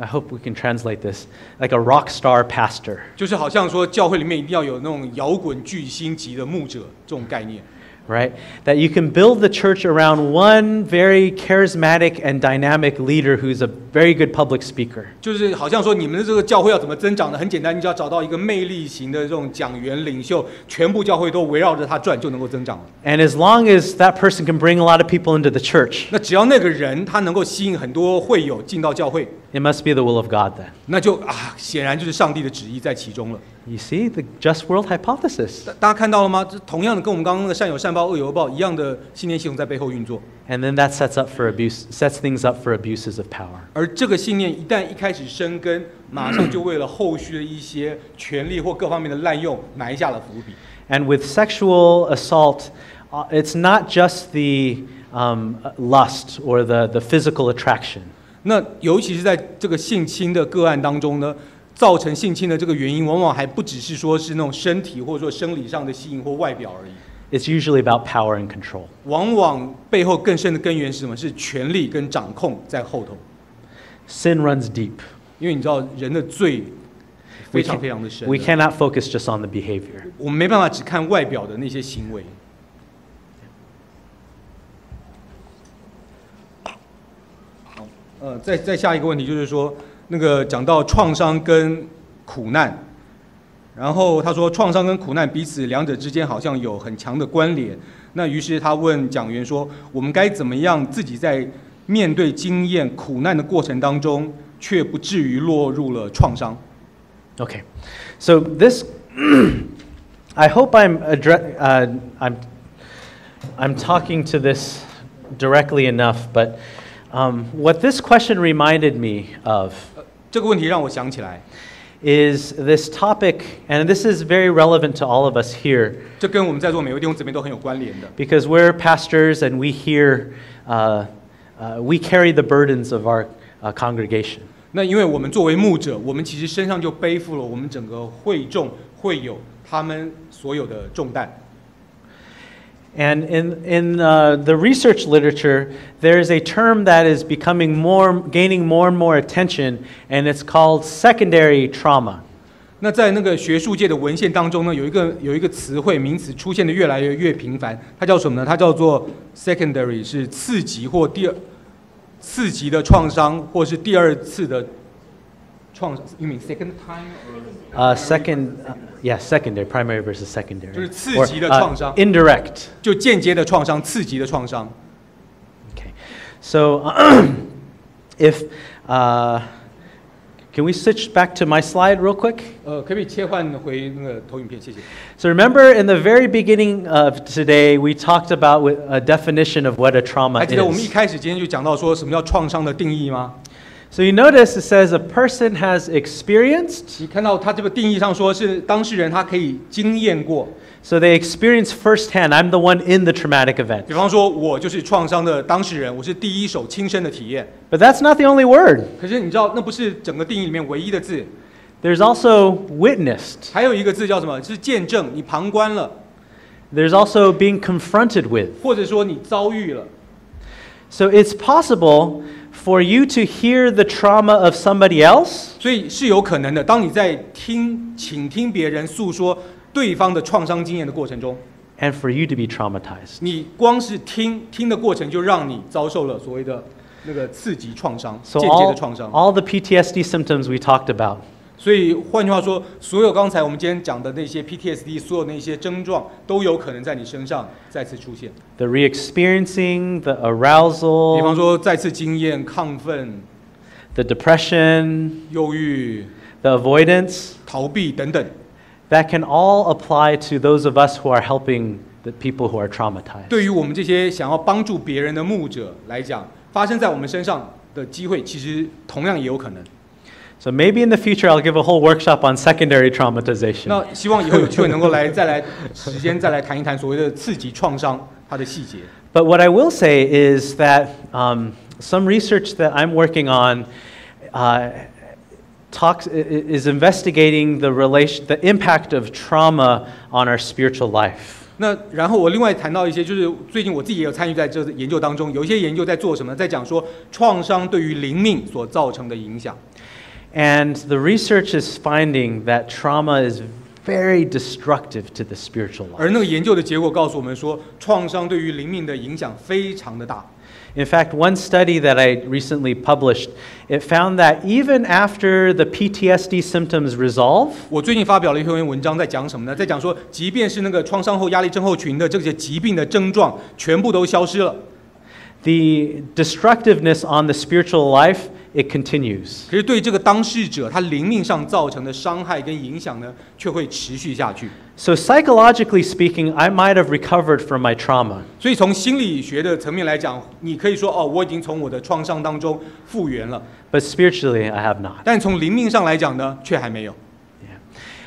Speaker 1: I hope we can translate this, like a rock star pastor.
Speaker 2: 就是好像说教会里面一定要有那种摇滚巨星级的牧者这种概念。
Speaker 1: Right? That you can build the church around one very charismatic and dynamic leader who's a very good public speaker.
Speaker 2: 就是好像说你们的这个教会要怎么增长呢？很简单，你只要找到一个魅力型的这种讲员领袖，全部教会都围绕着他转，就能够增长了。
Speaker 1: And as long as that person can bring a lot of people into the church,
Speaker 2: 那只要那个人他能够吸引很多会友进到教会，
Speaker 1: it must be the will of God then.
Speaker 2: 那就显然就是上帝的旨意在其中了。
Speaker 1: You see, the just world hypothesis.
Speaker 2: 大家看到了吗？这同样的跟我们刚刚的善有善报、恶有恶报一样的信念系统在背后运作。
Speaker 1: And then that sets things up for abuses of power.
Speaker 2: 而这个信念一旦一开始生根，马上就为了后续的一些权力或各方面的滥用埋下了伏笔。
Speaker 1: And with sexual assault, it's not just the lust or the physical attraction.
Speaker 2: 那尤其是在这个性侵的个案当中呢，造成性侵的这个原因，往往还不只是说是那种身体或者说生理上的吸引或外表而已。
Speaker 1: It's usually about power and control.
Speaker 2: 往往背后更深的根源是什么？是权力跟掌控在后头。
Speaker 1: Sin runs deep.
Speaker 2: 因为你知道人的罪非常非常的深。
Speaker 1: We cannot focus just on the behavior.
Speaker 2: 我们没办法只看外表的那些行为。再下一个问题就是说，那个讲到创伤跟苦难，然后他说创伤跟苦难彼此两者之间好像有很强的关联。那于是他问讲员说，我们该怎么样自己在面对经验苦难的过程当中，却不至于落入了创伤？
Speaker 1: Okay, so this, I hope I'm talking to this directly enough, but what this question reminded me of
Speaker 2: 这个问题让我想起来
Speaker 1: is this topic, and this is very relevant to all of us here.
Speaker 2: 这跟我们在座每位弟兄姊妹都很有关联的。
Speaker 1: Because we're pastors and we hear, we carry the burdens of our congregation.
Speaker 2: 那因为我们作为牧者，我们其实身上就背负了我们整个会众会友他们所有的重担。
Speaker 1: And in the research literature, there is a term that is gaining more and more attention, and it's called secondary trauma.
Speaker 2: 那在那个学术界的文献当中呢，有一个词汇名词出现的越来越频繁，它叫什么呢？它叫做 secondary， 是次级或次级的创伤，或是第二次的创伤。You mean second time?
Speaker 1: Secondary, primary versus secondary.
Speaker 2: 就是次级的创伤。
Speaker 1: Indirect.
Speaker 2: 就间接的创伤，次级的创伤。
Speaker 1: Okay, so if can we switch back to my slide real quick?
Speaker 2: 可不可以切换回那个投影片？谢谢。
Speaker 1: So remember, in the very beginning of today, we talked about a definition of what a trauma
Speaker 2: 还记得我们一
Speaker 1: is.
Speaker 2: 开始今天就讲到说什么叫创伤的定义吗？
Speaker 1: So you notice it says a person has experienced.
Speaker 2: 你看到它这个定义上说是当事人他可以经验过，
Speaker 1: So they experience firsthand. I'm the one in the traumatic event.
Speaker 2: 比方说我就是创伤的当事人，我是第一手亲身的体验。
Speaker 1: But that's not the only word.
Speaker 2: 可是你知道那不是整个定义里面唯一的字，
Speaker 1: There's also witnessed.
Speaker 2: 还有一个字叫什么？是见证，你旁观了，
Speaker 1: There's also being confronted with.
Speaker 2: 或者说你遭遇了。
Speaker 1: So it's possible for you to hear the trauma of somebody else,
Speaker 2: 所以是有可能的。当你在倾听别人诉说对方的创伤经验的过程中，
Speaker 1: and for you to be traumatized.
Speaker 2: 你光是听的过程就让你遭受了所谓的那个次级创伤、
Speaker 1: So
Speaker 2: 间接的创伤。
Speaker 1: all the PTSD symptoms we talked about,
Speaker 2: 所以换句话说，所有刚才我们今天讲的那些 PTSD 所有那些症状，都有可能在你身上再次出现。
Speaker 1: the re-experiencing, the
Speaker 2: 比方
Speaker 1: arousal,
Speaker 2: 说再次经验亢奋、
Speaker 1: the depression,
Speaker 2: 忧郁、
Speaker 1: the avoidance,
Speaker 2: 逃避等等，
Speaker 1: that can all apply to those of us who are helping the people who are traumatized.
Speaker 2: 对于我们这些想要帮助别人的牧者来讲，发生在我们身上的机会，其实同样也有可能。
Speaker 1: So maybe in the future I'll give a whole workshop on secondary traumatization.
Speaker 2: 那希望以后有机会能够再来谈一谈所谓的次级创伤它的细节。
Speaker 1: But what I will say is that some research that I'm working on is investigating the impact of trauma on our spiritual life.
Speaker 2: 那然后我另外谈到一些，就是最近我自己也有参与在这研究当中，有一些研究在做什么呢？在讲说创伤对于灵命所造成的影响。
Speaker 1: And the research is finding that trauma is very destructive to the spiritual
Speaker 2: 而
Speaker 1: life.
Speaker 2: 那个研究的结果告诉我们说，创伤对于灵命的影响非常的大。
Speaker 1: In fact, one study that I recently published, it found that even after the PTSD symptoms resolve,
Speaker 2: 我最近发表了一篇文章，在讲什么呢？在讲说，即便是那个创伤后压力症候群的这些疾病的症状全部都消失了，
Speaker 1: the destructiveness on the spiritual life, it continues.
Speaker 2: 可是对这个当事者他灵命上造成的伤害跟影响呢，却会持续下去。
Speaker 1: So psychologically speaking, I might have recovered from my trauma.
Speaker 2: 所以从心理学的层面来讲，你可以说哦，我已经从我的创伤当中复原了。
Speaker 1: But spiritually, I have not.
Speaker 2: 但从灵命上来讲呢，却还没有。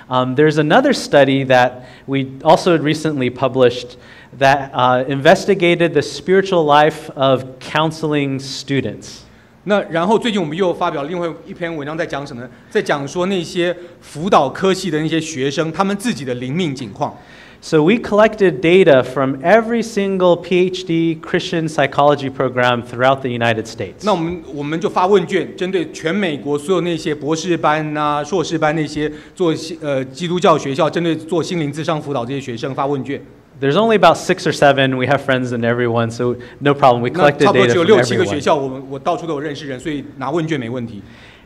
Speaker 1: There's another study that we also recently published that investigated the spiritual life of counseling students.
Speaker 2: 那然后最近我们又发表另外一篇文章，在讲什么呢？在讲说那些辅导科系的那些学生，他们自己的灵命境况。
Speaker 1: So we collected data from every single Ptsd Christian psychology program throughout the United States.
Speaker 2: 那我们就发问卷，针对全美国所有那些博士班啊、硕士班那些做基督教学校，针对做心灵咨商辅导这些学生发问卷。
Speaker 1: There's only about 6 or 7. We have friends in everyone, so no problem. We
Speaker 2: 那
Speaker 1: collected
Speaker 2: 差不多
Speaker 1: data
Speaker 2: 只有
Speaker 1: from
Speaker 2: 6-7个学
Speaker 1: everyone.
Speaker 2: 校，我到处都有认识人，所以拿问卷没问题。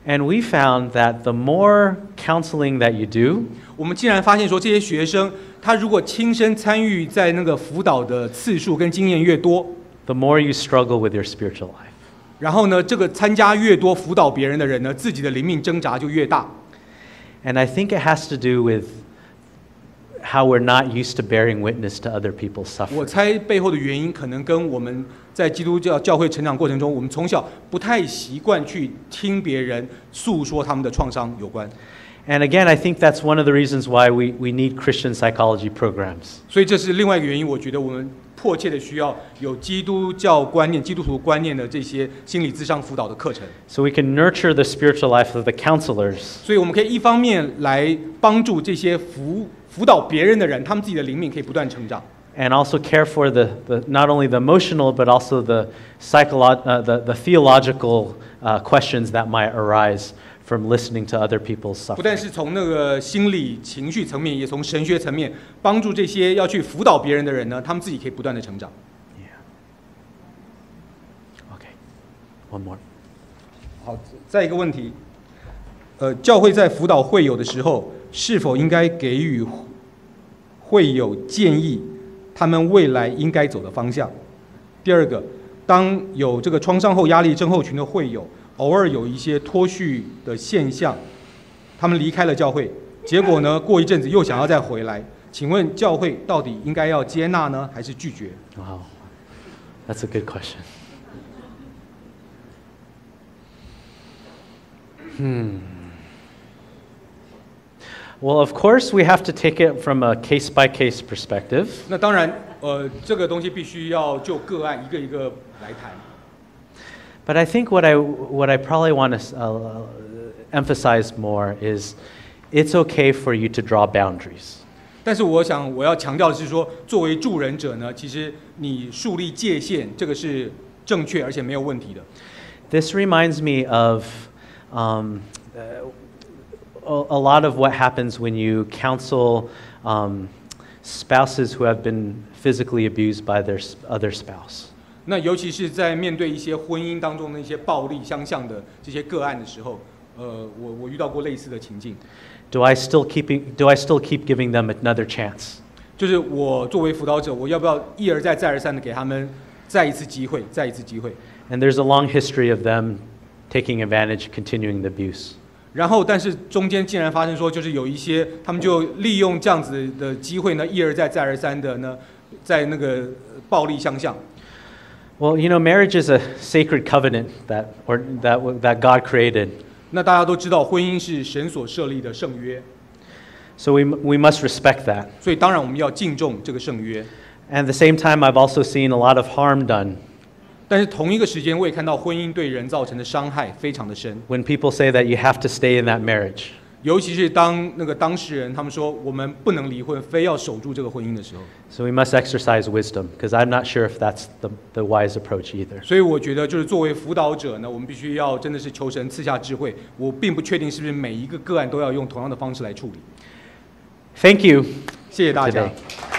Speaker 1: And we found that the more counseling that you do,
Speaker 2: 我们竟然发现说，这些学生他如果亲身参与在那个辅导的次数跟经验越多，
Speaker 1: the more you struggle with your spiritual life.
Speaker 2: 然后呢，这个参加越多辅导别人的人呢，自己的灵命挣扎就越大。
Speaker 1: And I think it has to do with how we're not used to bearing witness to other people's
Speaker 2: 我
Speaker 1: suffering.
Speaker 2: 猜背后的原因可能跟我们在基督教会成长过程中，我们从小不太习惯去听别人诉说他们的创伤有关。
Speaker 1: And again, I think that's one of the reasons why we need Christian psychology programs.
Speaker 2: 所以这是另外一个原因，我觉得我们迫切的需要有基督教观念、基督徒观念的这些心理咨商辅导的课程。
Speaker 1: So we can nurture the spiritual life of the counselors.
Speaker 2: 所以我们可以一方面来帮助这些辅导别人的人，他们自己的灵命可以不断成长。
Speaker 1: And also care for the not only the emotional but also the theological questions that might arise from listening to other people's
Speaker 2: 不但
Speaker 1: suffering.
Speaker 2: 是从那个心理情绪层面，也从神学层面帮助这些要去辅导别人的人呢，他们自己可以不断的成长。
Speaker 1: Yeah. Okay. One more.
Speaker 2: 好，再一个问题，教会在辅导会友的时候，是否应该给予会友建议，他们未来应该走的方向？第二个，当有这个创伤后压力症候群的会友，偶尔有一些脱序的现象，他们离开了教会，结果呢，过一阵子又想要再回来，请问教会到底应该要接纳呢，还是拒绝？
Speaker 1: Wow. That's a good question. Well, of course, we have to take it from a case-by-case perspective.
Speaker 2: 那当然，这个东西必须要就个案一个一个来谈。
Speaker 1: But I think what I probably want to emphasize more is it's okay for you to draw boundaries.
Speaker 2: 但是我想我要强调的是说，作为助人者呢，其实你树立界限，这个是正确而且没有问题的。
Speaker 1: This reminds me of a lot of what happens when you counsel spouses who have been physically abused by their other spouse.
Speaker 2: 那尤其是在面对一些婚姻当中的一些暴力相向的这些个案的时候，我遇到过类似的情境。
Speaker 1: Do I still keep giving them another chance?
Speaker 2: 就是我作为辅导者，我要不要一而再再而三的给他们再一次机会，再一次机会？
Speaker 1: And there's a long history of them taking advantage, continuing the abuse.
Speaker 2: 然后，但是中间竟然发生说，就是有一些他们就利用这样子的机会呢，一而再再而三的呢，在那个暴力相向。
Speaker 1: Well, you know, marriage is a sacred covenant that God created.
Speaker 2: 那大家都知道，婚姻是神所设立的圣约，
Speaker 1: So we must respect that.
Speaker 2: 所以当然我们要敬重这个圣约。
Speaker 1: And at the same time, I've also seen a lot of harm done.
Speaker 2: 但是同一个时间，我也看到婚姻对人造成的伤害非常的深。
Speaker 1: When people say that you have to stay in that marriage.
Speaker 2: 尤其是当那个当事人他们说我们不能离婚，非要守住这个婚姻的时候。
Speaker 1: So we must exercise wisdom, because I'm not sure if that's the wise approach either.
Speaker 2: 所以我觉得，就是作为辅导者呢，我们必须要真的是求神赐下智慧。我并不确定是不是每一个个案都要用同样的方式来处理。
Speaker 1: Thank you.
Speaker 2: 谢谢大家。
Speaker 1: Today.